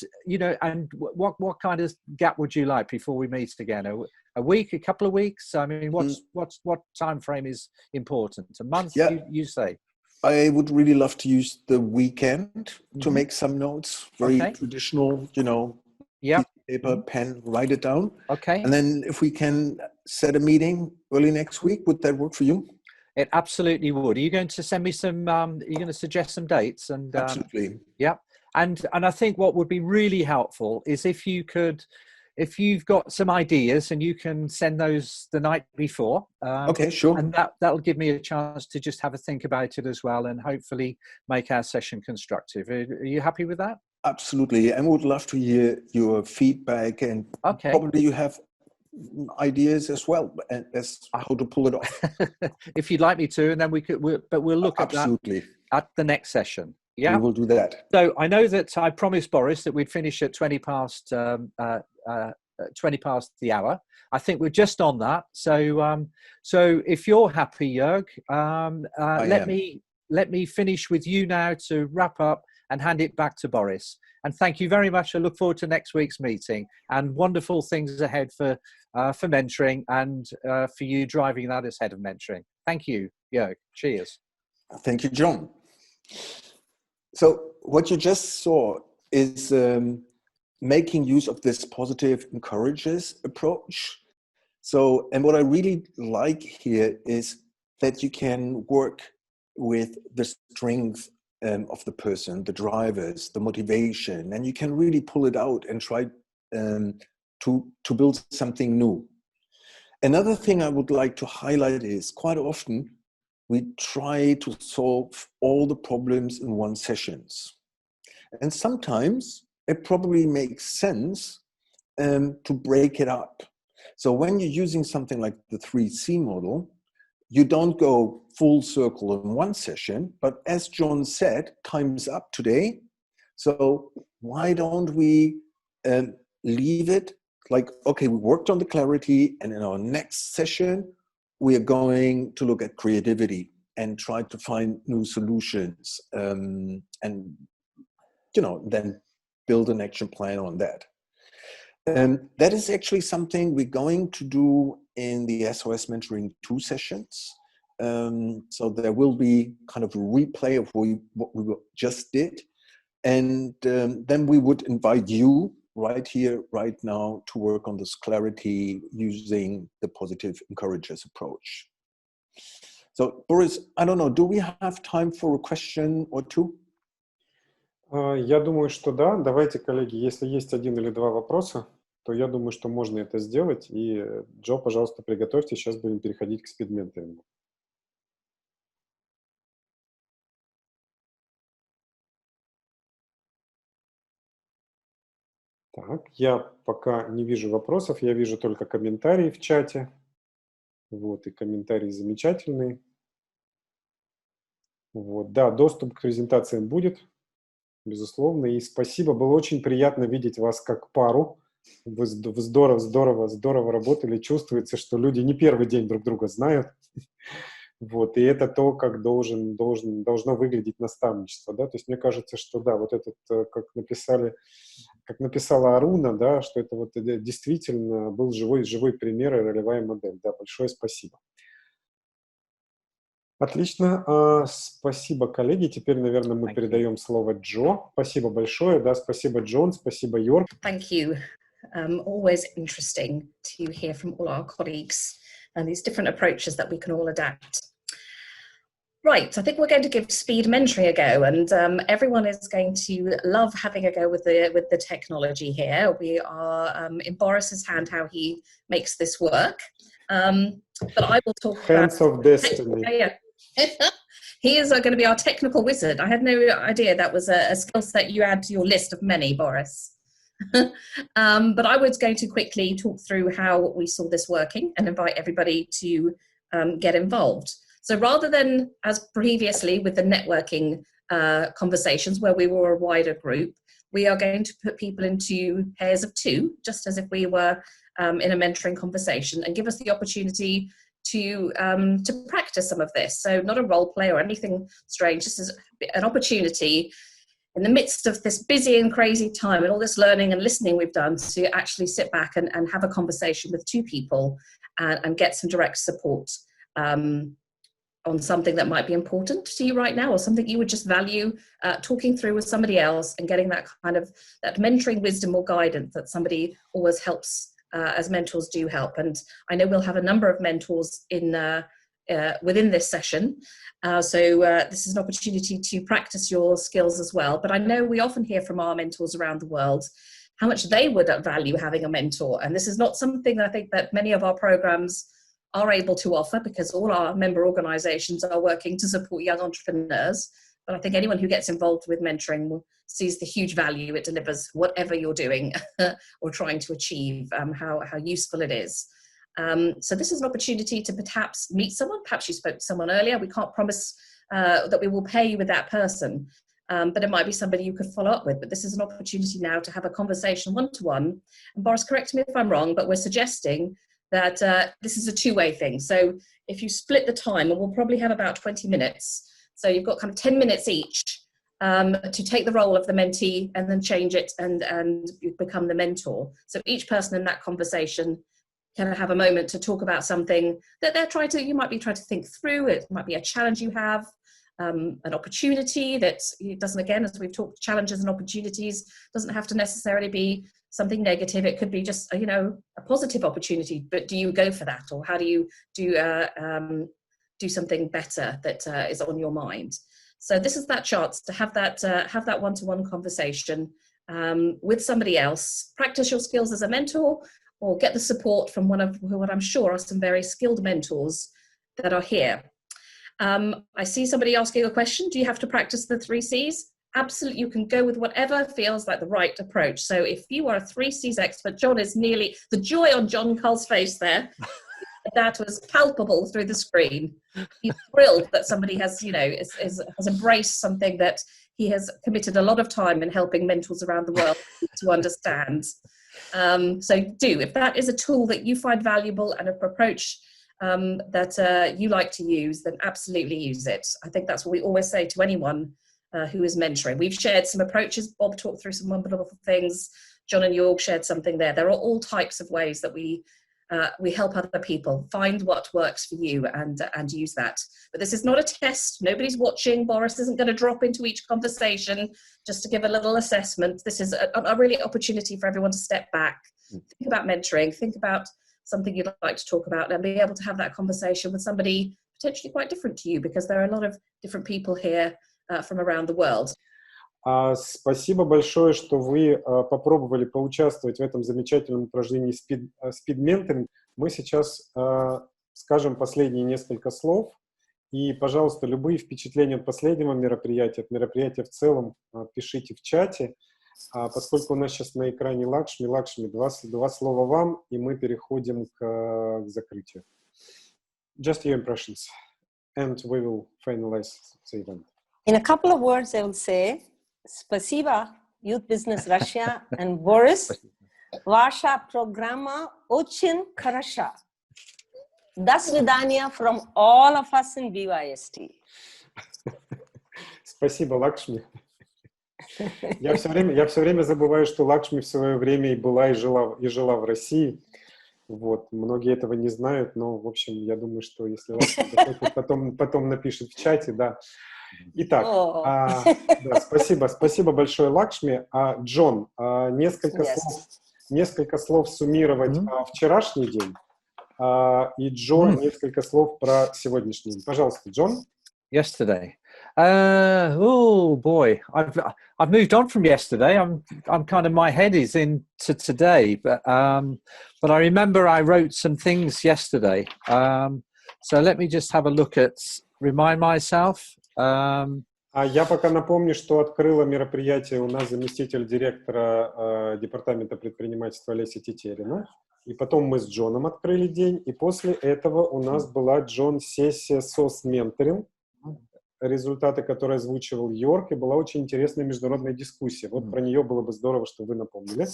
what kind of gap would you like before we meet again? A week, a couple of weeks? I mean, what time frame is important? A month? Yeah. You say? I would really love to use the weekend to make some notes. Very traditional, piece of paper, pen, write it down. Okay. And then if we can set a meeting early next week, would that work for you? It absolutely would. Are you going to send me some, are you going to suggest some dates? And absolutely. Yeah. And I think what would be really helpful is if you've got some ideas and you can send those the night before. Okay, sure. And that'll give me a chance to just have a think about it as well, and hopefully make our session constructive. Are you happy with that? Absolutely. And would love to hear your feedback, and probably you have ideas as well as how to pull it off. If you'd like me to, and then we'll look at that at the next session. Yeah, we will do that. So I know that I promised Boris that we'd finish at 20 past the hour. I think we're just on that. So so if you're happy, Jörg, let me finish with you now to wrap up and hand it back to Boris. And thank you very much. I look forward to next week's meeting, and wonderful things ahead for mentoring and for you driving that as head of mentoring. Thank you, Jörg. Cheers. Thank you, John. So what you just saw is making use of this positive encourages approach. So, and what I really like here is that you can work with the strength of the person, the drivers, the motivation, and you can really pull it out and try to build something new. Another thing I would like to highlight is quite often we try to solve all the problems in one sessions. And sometimes it probably makes sense to break it up. So when you're using something like the 3C model, you don't go full circle in one session, but as John said, time's up today. So why don't we leave it like, okay, we worked on the clarity, and in our next session, we are going to look at creativity and try to find new solutions, and then build an action plan on that. That is actually something we're going to do in the SOS Mentoring 2 sessions. So there will be kind of a replay of what we just did. And then we would invite you right here, right now, to work on this clarity using the positive encourages approach. So Boris, I don't know, do we have time for a question or two? Я думаю, что да. Давайте, коллеги, если есть один или два вопроса, то я думаю, что можно это сделать. И, Джо, пожалуйста, приготовьте. Сейчас будем переходить к спид-менторингу. Так, я пока не вижу вопросов, я вижу только комментарии в чате. Вот, и комментарии замечательные. Вот, да, доступ к презентациям будет, безусловно. И спасибо, было очень приятно видеть вас как пару. Вы здорово работали. Чувствуется, что люди не первый день друг друга знают. Вот, и это то, как должно выглядеть наставничество, да, то есть мне кажется, что да, вот этот, как написала Аруна, да, что это вот действительно был живой пример и ролевая модель, да, большое спасибо. Отлично, спасибо, коллеги, теперь, наверное, мы передаем слово Джо, спасибо большое, да, спасибо, Джон, спасибо, Йорк. Thank you. Always interesting to hear from all our colleagues and these different approaches that we can all adapt. Right, I think we're going to give speed mentoring a go, and everyone is going to love having a go with the technology here. We are in Boris's hand how he makes this work, but I will talk Hands about of destiny. Yeah. He is going to be our technical wizard. I had no idea that was a skill set you add to your list of many, Boris. But I was going to quickly talk through how we saw this working and invite everybody to get involved. So rather than, as previously with the networking conversations where we were a wider group, we are going to put people into pairs of two, just as if we were in a mentoring conversation, and give us the opportunity to practice some of this. So not a role play or anything strange, just as an opportunity in the midst of this busy and crazy time and all this learning and listening we've done to actually sit back and have a conversation with two people and get some direct support on something that might be important to you right now, or something you would just value talking through with somebody else and getting that kind of that mentoring wisdom or guidance that somebody always helps, as mentors do help. And I know we'll have a number of mentors in within this session. So this is an opportunity to practice your skills as well. But I know we often hear from our mentors around the world how much they would value having a mentor. And this is not something I think that many of our programs are able to offer, because all our member organizations are working to support young entrepreneurs. But I think anyone who gets involved with mentoring sees the huge value it delivers, whatever you're doing or trying to achieve, how useful it is. So this is an opportunity to perhaps meet someone. Perhaps you spoke to someone earlier. We can't promise that we will pay you with that person, but it might be somebody you could follow up with. But this is an opportunity now to have a conversation one-to-one. And Boris, correct me if I'm wrong, but we're suggesting that this is a two-way thing. So if you split the time, and we'll probably have about 20 minutes, so you've got kind of 10 minutes each to take the role of the mentee and then change it and you become the mentor. So each person in that conversation can have a moment to talk about something that you might be trying to think through. It might be a challenge you have, an opportunity that it doesn't, again, as we've talked, challenges and opportunities doesn't have to necessarily be something negative. It could be just, a positive opportunity, but do you go for that? Or how do you do something better that is on your mind? So this is that chance to have that one-to-one conversation with somebody else, practice your skills as a mentor, or get the support from one of what I'm sure are some very skilled mentors that are here. I see somebody asking a question. Do you have to practice the 3 C's? Absolutely, you can go with whatever feels like the right approach. So if you are a 3 C's expert, John is nearly, the joy on John Cull's face there, that was palpable through the screen. He's thrilled that somebody has, has embraced something that he has committed a lot of time in helping mentors around the world to understand. So if that is a tool that you find valuable and an approach that you like to use, then absolutely use it. I think that's what we always say to anyone who is mentoring. We've shared some approaches. Bob talked through some wonderful things. John and York shared something there. There are all types of ways that we help other people find what works for you and use that. But this is not a test. Nobody's watching. Boris isn't going to drop into each conversation just to give a little assessment. This is a really opportunity for everyone to step back, think about mentoring, think about something you'd like to talk about, and be able to have that conversation with somebody potentially quite different to you, because there are a lot of different people here from around the world. Спасибо большое, что вы попробовали поучаствовать в этом замечательном упражнении спид-менторинг. Мы сейчас скажем последние несколько слов. И, пожалуйста, любые впечатления от последнего мероприятия, от мероприятия в целом, пишите в чате. Поскольку у нас сейчас на экране Лакшми, два слова вам, и мы переходим к закрытию. Just your impressions, and we will finalize the event. In a couple of words, I will say, Spasiba, Youth Business Russia, and Boris, Ваша программа очень хороша. До свидания from all of us in BYST. Спасибо, Лакшми. Я все время забываю, что Лакшми в свое время и была, и жила в России. Вот. Многие этого не знают, но, в общем, я думаю, что если Лакшми захочет, потом напишет в чате, да. Итак, да, спасибо большое, Лакшми. Джон, несколько слов суммировать вчерашний день, и Джо несколько слов про сегодняшний день. Пожалуйста, Джон. Yesterday. Oh boy, I've moved on from yesterday. I'm kind of, my head is into today, but I remember I wrote some things yesterday. So let me just have a look at, remind myself. Я пока напомню, что открыла мероприятие у нас заместитель директора департамента предпринимательства Леся Тетерина. И потом мы с Джоном открыли день. И после этого у нас была, Джон, сессия SOS-менторинг, результаты которой озвучивал Йорк, и была очень интересная международная дискуссия. Вот про нее было бы здорово, что вы напомнили.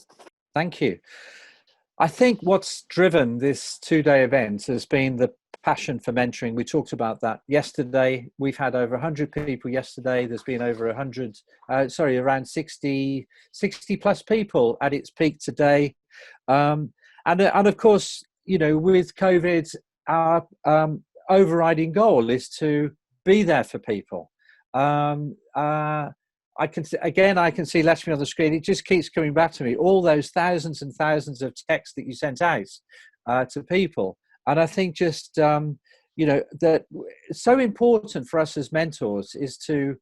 Thank you. I think what's driven this two-day event has been the passion for mentoring. We talked about that yesterday. We've had over 100 people yesterday. There's been over around 60 plus people at its peak today. And of course, you know, with COVID, our overriding goal is to be there for people. I can see Lakshmi on the screen. It just keeps coming back to me. All those thousands and thousands of texts that you sent out to people. And I think just, you know, that it's so important for us as mentors is to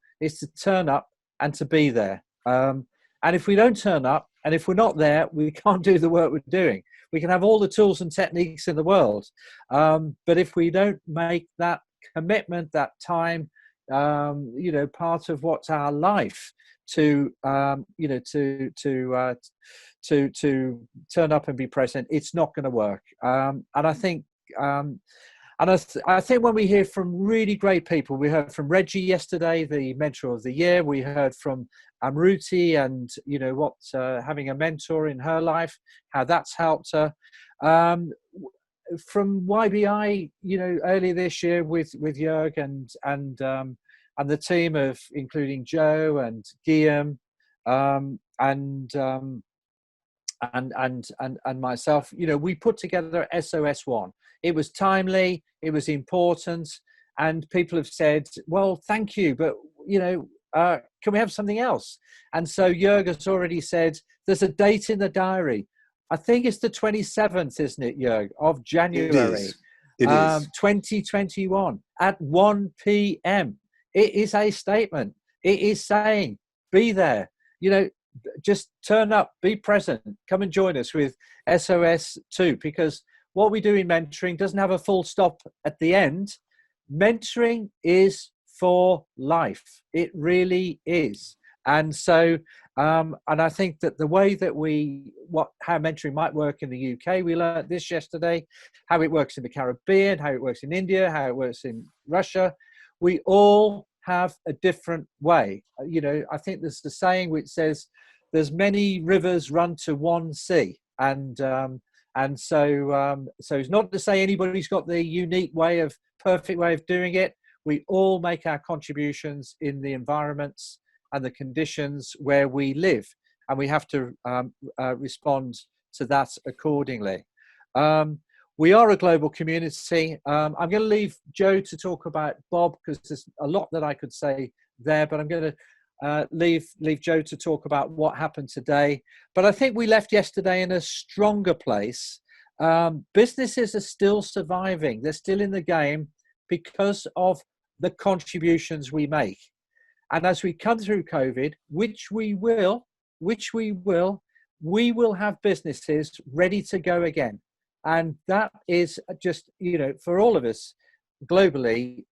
turn up and to be there. And if we don't turn up, and if we're not there, we can't do the work we're doing. We can have all the tools and techniques in the world. But if we don't make that commitment, that time, you know, part of what's our life to, you know, to turn up and be present, it's not going to work. And I think, I think when we hear from really great people, we heard from Reggie yesterday, the Mentor of the Year. We heard from Amruti and, you know, what having a mentor in her life, how that's helped her. From YBI, you know, earlier this year with Jörg and the team of including Joe and Guillaume and myself, you know, we put together SOS1. It was timely, it was important, and people have said, well, thank you, but, you know, can we have something else? And so Jörg has already said, there's a date in the diary. I think it's the 27th, isn't it, Jörg, of January, It is. 2021 at 1 p.m. It is a statement. It is saying, be there, you know, just turn up, be present, come and join us with SOS2, because what we do in mentoring doesn't have a full stop at the end. Mentoring is for life. It really is. And so, and I think that the way that how mentoring might work in the UK, we learned this yesterday, how it works in the Caribbean, how it works in India, how it works in Russia. We all have a different way. You know, I think there's the saying which says, there's many rivers run to one sea. And so it's not to say anybody's got the perfect way of doing it. We all make our contributions in the environments and the conditions where we live, and we have to respond to that accordingly. We are a global community. I'm going to leave Joe to talk about Bob, because there's a lot that I could say there, but I'm going to leave Joe to talk about what happened today. But I think we left yesterday in a stronger place. Businesses are still surviving. They're still in the game because of the contributions we make. And as we come through COVID, which we will, we will have businesses ready to go again. And that is just, you know, for all of us globally,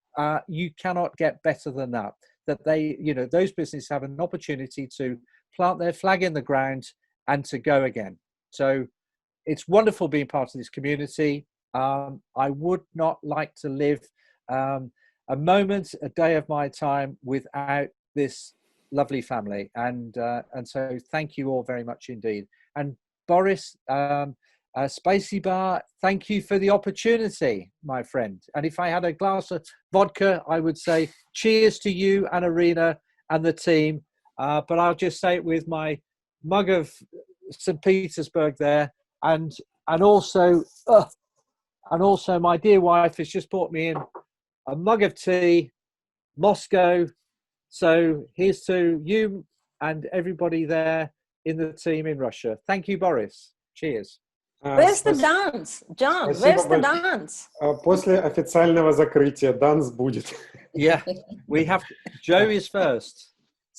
you cannot get better than that. That they, you know, those businesses have an opportunity to plant their flag in the ground and to go again. So it's wonderful being part of this community. I would not like to live a moment, a day of my time without this lovely family. And so thank you all very much indeed. And Boris, Spicy Bar, thank you for the opportunity, my friend. And if I had a glass of vodka, I would say cheers to you and Arena and the team. But I'll just say it with my mug of St. Petersburg there. And also my dear wife has just brought me in a mug of tea, Moscow. So here's to you and everybody there in the team in Russia. Thank you, Boris. Cheers. Where's the dance, John? Where's the dance? После официального закрытия данс будет. Yeah, we have. Joe is first.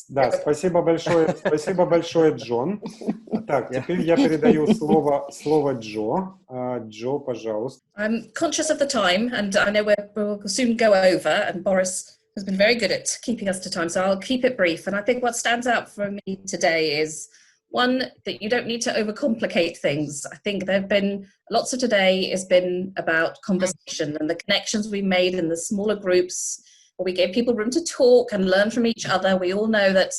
Да, спасибо большое, Джон. Так, теперь я передаю слово Джо. Джо, пожалуйста. I'm conscious of the time, and I know we'll soon go over, and Boris has been very good at keeping us to time, so I'll keep it brief. And I think what stands out for me today is, one, that you don't need to overcomplicate things. I think there have been, lots of today has been about conversation and the connections we made in the smaller groups, where we gave people room to talk and learn from each other. We all know that,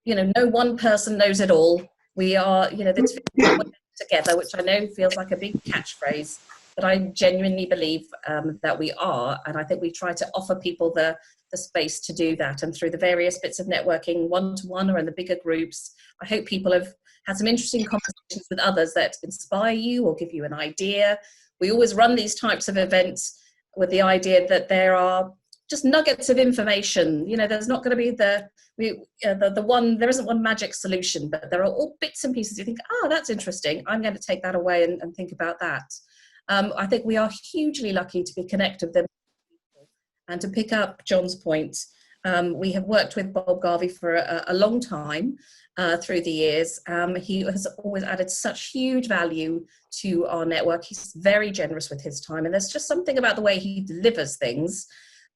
you know, no one person knows it all. We are, you know, this together, which I know feels like a big catchphrase, but I genuinely believe that we are. And I think we try to offer people the space to do that. And through the various bits of networking, one-to-one or in the bigger groups, I hope people have had some interesting conversations with others that inspire you or give you an idea. We always run these types of events with the idea that there are just nuggets of information. You know, there's not going to be the one, there isn't one magic solution, but there are all bits and pieces. You think, oh, that's interesting. I'm going to take that away and think about that. I think we are hugely lucky to be connected with them. And to pick up John's point, we have worked with Bob Garvey for a long time through the years. He has always added such huge value to our network. He's very generous with his time. And there's just something about the way he delivers things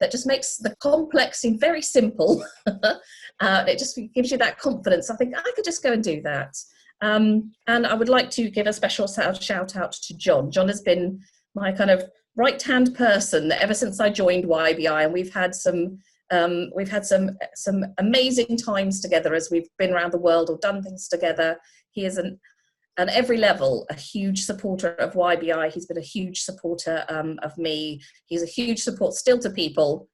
that just makes the complex seem very simple. It just gives you that confidence. I think I could just go and do that. And I would like to give a special shout out to John. John has been my kind of right-hand person ever since I joined YBI, and we've had some amazing times together as we've been around the world or done things together. He is at every level a huge supporter of YBI. He's been a huge supporter of me. He's a huge support still to people,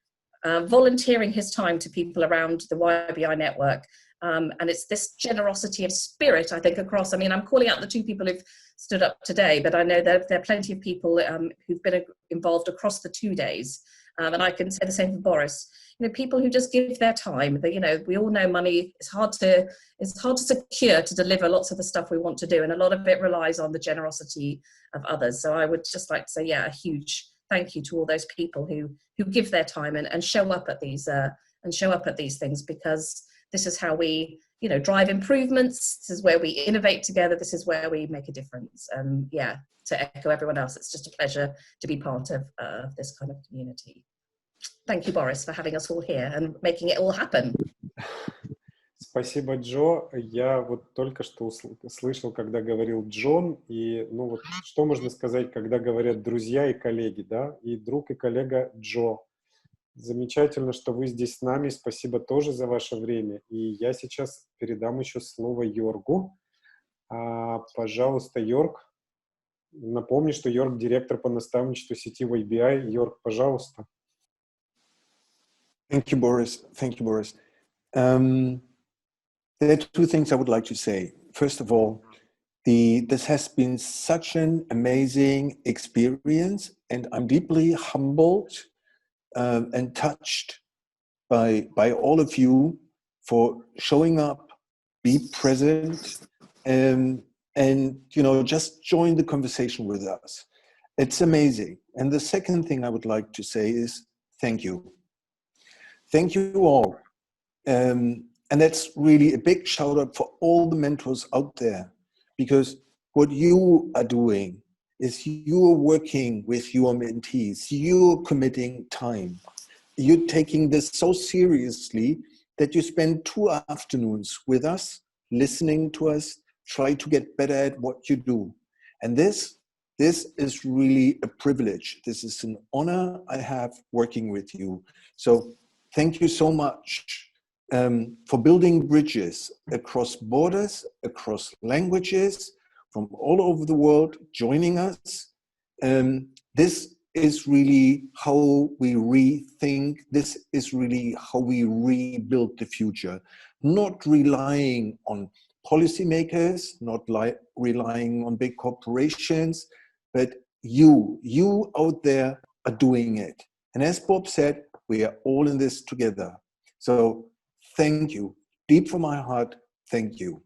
volunteering his time to people around the YBI network. And it's this generosity of spirit, I think, across. I mean, I'm calling out the two people who've stood up today, but I know there are plenty of people who've been involved across the 2 days. And I can say the same for Boris. You know, people who just give their time. You know, we all know money is hard to secure to deliver lots of the stuff we want to do, and a lot of it relies on the generosity of others. So I would just like to say, yeah, a huge thank you to all those people who give their time and show up at these things, because this is how we, you know, drive improvements. This is where we innovate together. This is where we make a difference. Yeah, to echo everyone else, it's just a pleasure to be part of this kind of community. Thank you, Boris, for having us all here and making it all happen. Спасибо, Джо. Я вот только что слышал, когда говорил Джон, и, ну вот, что можно сказать, когда говорят друзья и коллеги, да, и друг и коллега Джо. Замечательно, что вы здесь с нами. Спасибо тоже за ваше время. И я сейчас передам еще слово Йоргу. Пожалуйста, Йорг. Напомню, что Йорг — директор по наставничеству сети YBI. Йорг, пожалуйста. Thank you, Boris. Thank you, Boris. There are two things I would like to say. First of all, this has been such an amazing experience, and I'm deeply humbled and touched by all of you for showing up, be present, and you know, just join the conversation with us. It's amazing. And the second thing I would like to say is thank you. Thank you all. And that's really a big shout out for all the mentors out there, because what you are doing is you're working with your mentees, you're committing time, you're taking this so seriously that you spend 2 afternoons with us, listening to us, try to get better at what you do. And this is really a privilege. This is an honor I have working with you. So thank you so much for building bridges across borders, across languages, from all over the world, joining us. This is really how we rethink. This is really how we rebuild the future. Not relying on policymakers, not relying on big corporations, but you out there are doing it. And as Bob said, we are all in this together. So thank you. Deep from my heart, thank you.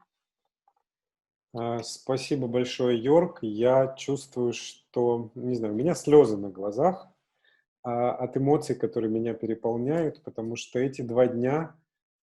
Спасибо большое, Йорк. Я чувствую, что, не знаю, у меня слезы на глазах от эмоций, которые меня переполняют, потому что эти 2 дня,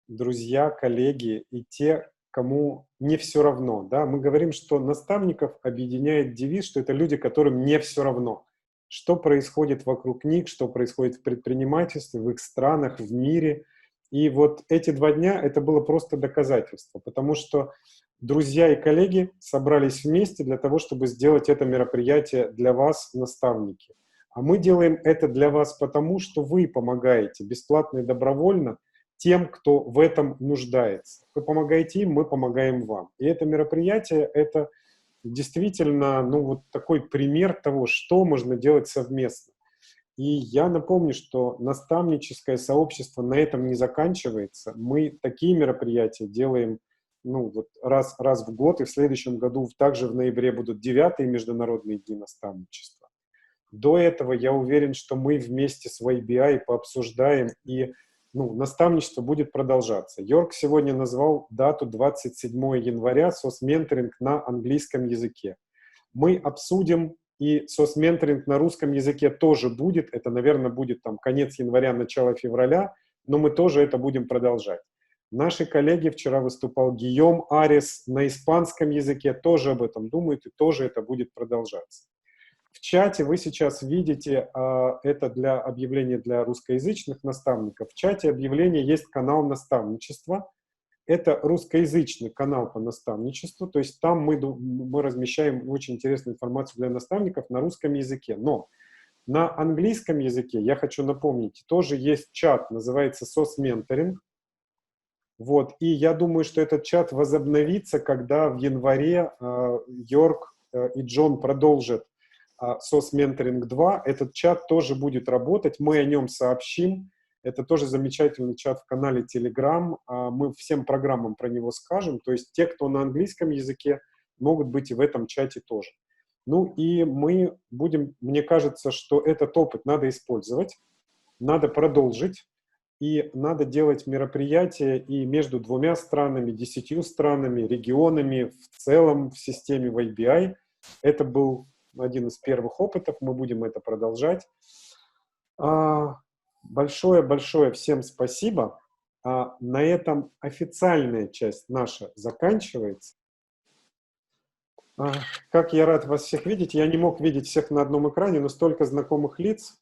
друзья, коллеги и те, кому не все равно, да, мы говорим, что наставников объединяет девиз, что это люди, которым не все равно, что происходит вокруг них, что происходит в предпринимательстве, в их странах, в мире. И вот эти 2 дня это было просто доказательство, потому что друзья и коллеги собрались вместе для того, чтобы сделать это мероприятие для вас, наставники. А мы делаем это для вас потому, что вы помогаете бесплатно и добровольно тем, кто в этом нуждается. Вы помогаете им, мы помогаем вам. И это мероприятие — это действительно, ну, вот такой пример того, что можно делать совместно. И я напомню, что наставническое сообщество на этом не заканчивается. Мы такие мероприятия делаем, ну, вот раз в год, и в следующем году также в ноябре будут 9-е международные дни наставничества. До этого я уверен, что мы вместе с YBI пообсуждаем, и наставничество будет продолжаться. Йорк сегодня назвал дату 27 января, соцменторинг на английском языке. Мы обсудим, и соцменторинг на русском языке тоже будет. Это, наверное, будет там конец января, начало февраля, но мы тоже это будем продолжать. Наши коллеги, вчера выступал Гийом Арис на испанском языке, тоже об этом думают, и тоже это будет продолжаться. В чате вы сейчас видите, это для объявления для русскоязычных наставников. В чате объявления есть канал наставничества. Это русскоязычный канал по наставничеству, то есть там мы размещаем очень интересную информацию для наставников на русском языке. Но на английском языке, я хочу напомнить, тоже есть чат, называется соцменторинг. Вот, и я думаю, что этот чат возобновится, когда в январе Йорк и Джон продолжат соцменторинг 2. Этот чат тоже будет работать, мы о нем сообщим. Это тоже замечательный чат в канале Telegram. Мы всем программам про него скажем. То есть те, кто на английском языке, могут быть и в этом чате тоже. Ну и мы будем, мне кажется, что этот опыт надо использовать, надо продолжить. И надо делать мероприятия и между 2 странами, 10 странами, регионами, в целом в системе YBI. Это был один из первых опытов, мы будем это продолжать. Большое-большое всем спасибо. На этом официальная часть наша заканчивается. Как я рад вас всех видеть. Я не мог видеть всех на одном экране, но столько знакомых лиц.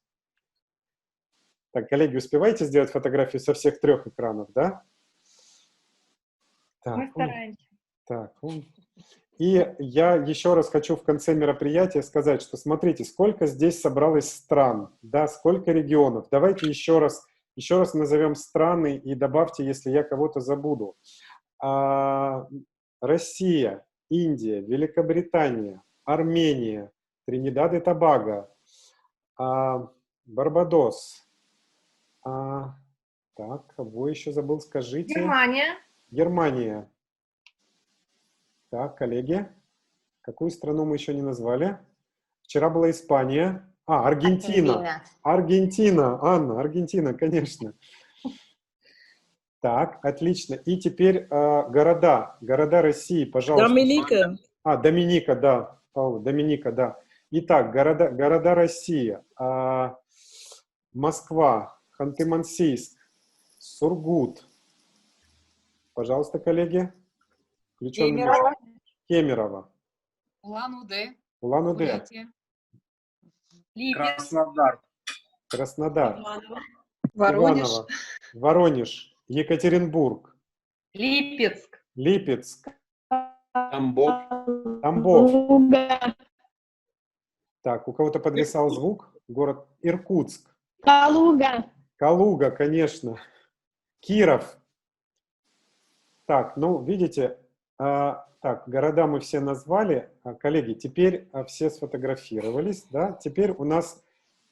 Так, коллеги, успеваете сделать фотографии со всех 3 экранов, да? Так, мы стараемся. Так, и я еще раз хочу в конце мероприятия сказать, что смотрите, сколько здесь собралось стран, да, сколько регионов. Давайте еще раз назовем страны и добавьте, если я кого-то забуду. Россия, Индия, Великобритания, Армения, Тринидад и Тобаго, Барбадос. Так, кого еще забыл, скажите. Германия. Так, коллеги, какую страну мы еще не назвали? Вчера была Испания. Аргентина. Аргентина, Анна, Аргентина, конечно. Так, отлично. И теперь города России, пожалуйста. Доминика. Доминика, да. Доминика, да. Итак, города России. Москва, Ханты-Мансийск, Сургут, Пожалуйста, коллеги. Кемерово. Кемерово. Улан-Удэ. Улан-Удэ. Липецк. Краснодар. Краснодар. Воронеж. Иваново. Воронеж. Екатеринбург. Липецк. Липецк. Тамбов. Тамбов. Так, у кого-то подвисал звук. Город Иркутск. Калуга. Калуга, конечно. Киров. Так, ну, видите, так, города мы все назвали. Коллеги, теперь все сфотографировались, да? Теперь у нас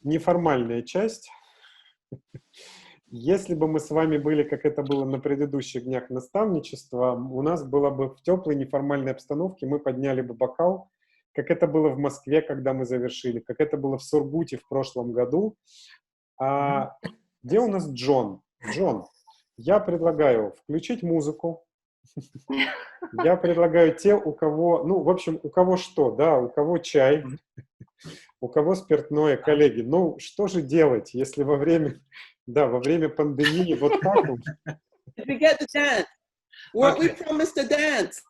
неформальная часть. Если бы мы с вами были, как это было на предыдущих днях наставничества, у нас было бы в теплой неформальной обстановке, мы подняли бы бокал, как это было в Москве, когда мы завершили, как это было в Сургуте в прошлом году. Где у нас Джон? Джон, я предлагаю включить музыку. Я предлагаю те, у кого, ну, в общем, у кого что, да, у кого чай, у кого спиртное, коллеги. Ну, что же делать, если во время пандемии вот так вот? We get to dance. Weren't we promised to dance?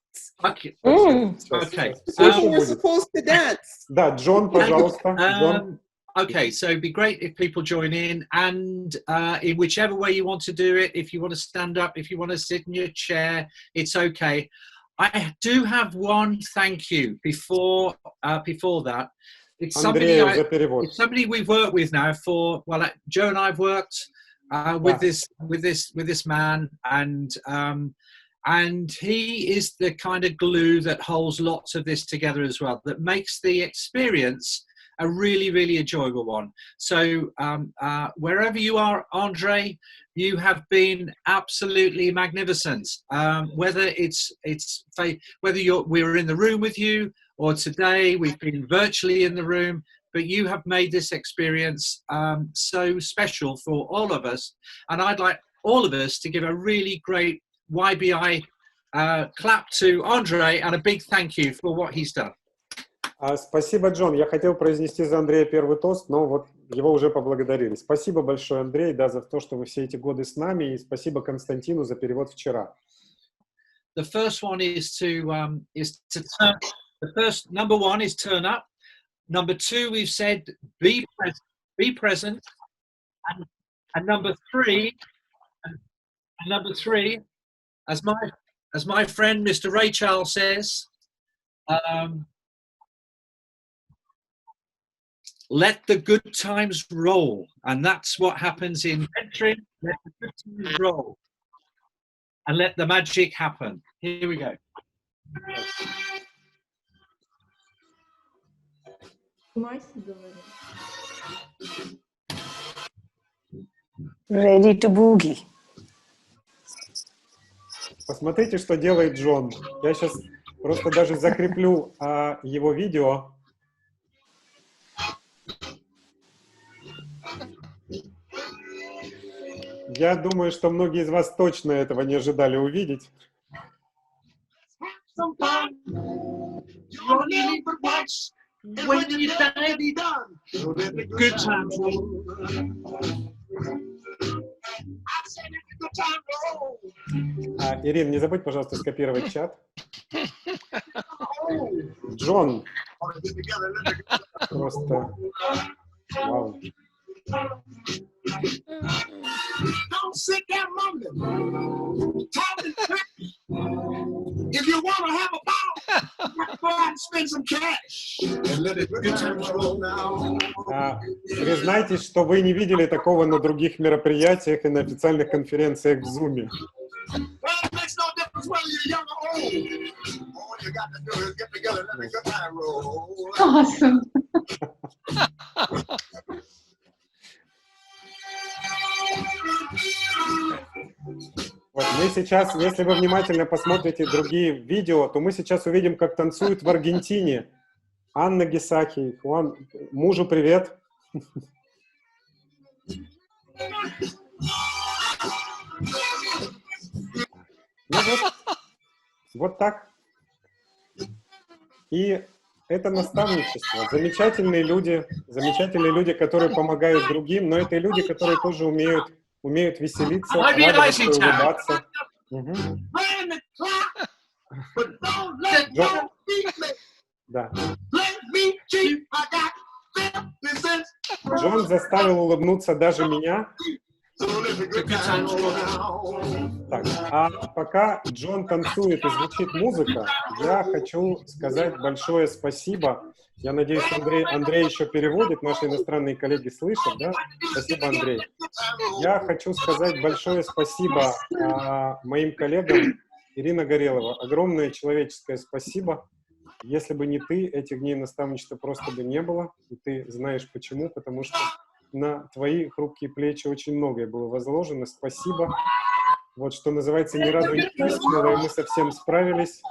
Okay. Okay. We were supposed to dance. Да, Джон, пожалуйста. Джон. Okay, so it'd be great if people join in, and in whichever way you want to do it, if you want to stand up, if you want to sit in your chair, it's okay. I do have one thank you before that. It's somebody we've worked with now for, well, Joe and I've worked with this man, and he is the kind of glue that holds lots of this together as well, that makes the experience a really, really enjoyable one. So wherever you are, Andre, you have been absolutely magnificent. Whether we're in the room with you, or today we've been virtually in the room, but you have made this experience so special for all of us. And I'd like all of us to give a really great YBI clap to Andre and a big thank you for what he's done. Спасибо, Джон. Я хотел произнести за Андрея первый тост, но вот его уже поблагодарили. Спасибо большое, Андрей, да, за то, что вы все эти годы с нами, и спасибо Константину за перевод вчера. The first one is to turn. The first number one is turn up. Number two, we've said be present, and number three, as my friend Mr. Ray Charles says. Let the good times roll. And that's what happens in mentoring. Let the good times roll. And let the magic happen. Here we go. Ready to boogie. Посмотрите, что делает Джон. Я сейчас просто даже закреплю его видео. Я думаю, что многие из вас точно этого не ожидали увидеть. Ирина, не забудь, пожалуйста, скопировать чат. Джон. Просто... Вау. Don't sit there mumbling. Talking crazy. If you want to have a ball, go out and spend some cash. And let it good times roll now. Признайтесь, что вы не видели такого на других мероприятиях и на официальных конференциях в Zoom. Well, it makes no difference whether you're young or old. All you got to do is get together and let the good time roll. Awesome. Вот мы сейчас, если вы внимательно посмотрите другие видео, то мы сейчас увидим, как танцуют в Аргентине. Анна Гисаки, мужу привет. Ну вот так. И это наставничество. Замечательные люди, которые помогают другим, но это люди, которые тоже умеют веселиться, радоваться, улыбаться. Да. Джон заставил улыбнуться даже меня. Так, а пока Джон танцует и звучит музыка, я хочу сказать большое спасибо. Я надеюсь, Андрей еще переводит, наши иностранные коллеги слышат, да? Спасибо, Андрей. Я хочу сказать большое спасибо моим коллегам. Ирина Горелова, огромное человеческое спасибо. Если бы не ты, этих дней наставничества просто бы не было. И ты знаешь почему, потому что на твои хрупкие плечи очень многое было возложено. Спасибо. Вот что называется, ни разу не пискнуло, и мы совсем справились.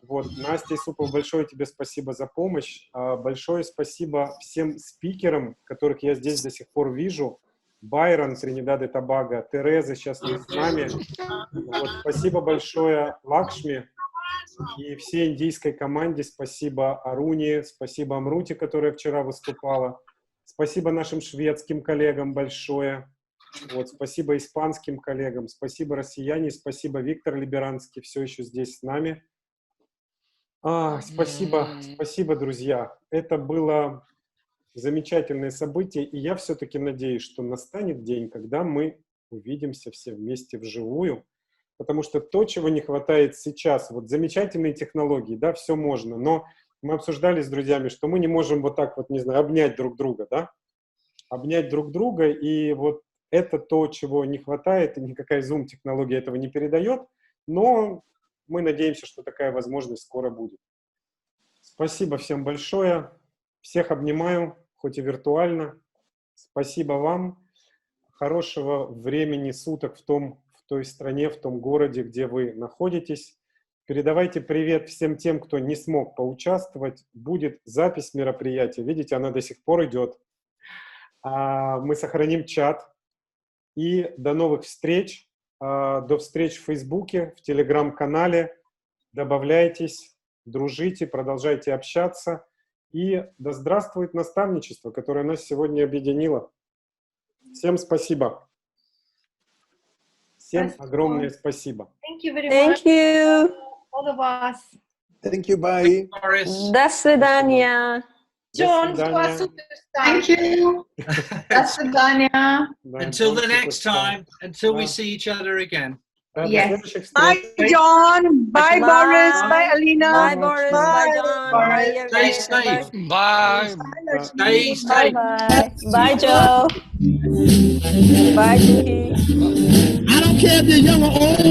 Вот, Настя Исупов, большое тебе спасибо за помощь. Большое спасибо всем спикерам, которых я здесь до сих пор вижу. Байрон, Тринидад и Тобаго, Тереза сейчас не с нами. Вот, спасибо большое Лакшми и всей индийской команде. Спасибо Аруне, спасибо Амрути, которая вчера выступала. Спасибо нашим шведским коллегам большое. Вот, спасибо испанским коллегам, спасибо россияне, спасибо Виктор Либеранский, все еще здесь с нами. Спасибо, друзья. Это было замечательное событие, и я все-таки надеюсь, что настанет день, когда мы увидимся все вместе вживую, потому что то, чего не хватает сейчас, вот замечательные технологии, да, все можно, но мы обсуждали с друзьями, что мы не можем вот так вот, не знаю, обнять друг друга, да, обнять друг друга, и вот это то, чего не хватает, и никакая Zoom-технология этого не передает, но мы надеемся, что такая возможность скоро будет. Спасибо всем большое. Всех обнимаю, хоть и виртуально. Спасибо вам. Хорошего времени суток в той стране, в том городе, где вы находитесь. Передавайте привет всем тем, кто не смог поучаствовать. Будет запись мероприятия. Видите, она до сих пор идет. Мы сохраним чат. И до новых встреч. До встреч в Фейсбуке, в Телеграм-канале. Добавляйтесь, дружите, продолжайте общаться. И да здравствует наставничество, которое нас сегодня объединило. Всем спасибо. Всем огромное спасибо. Thank you very much. Thank you. All of us. Thank you, bye. До свидания. John, thank you. That's the Danya. Until the next time, until we see each other again. Yes. Bye, John. Bye, Boris. Bye, Alina. Bye, Boris. Bye, John. Bye, Stay safe. Bye. Stay safe. Bye. Bye, Joe. Bye, Juhi. I don't care if you're young or old.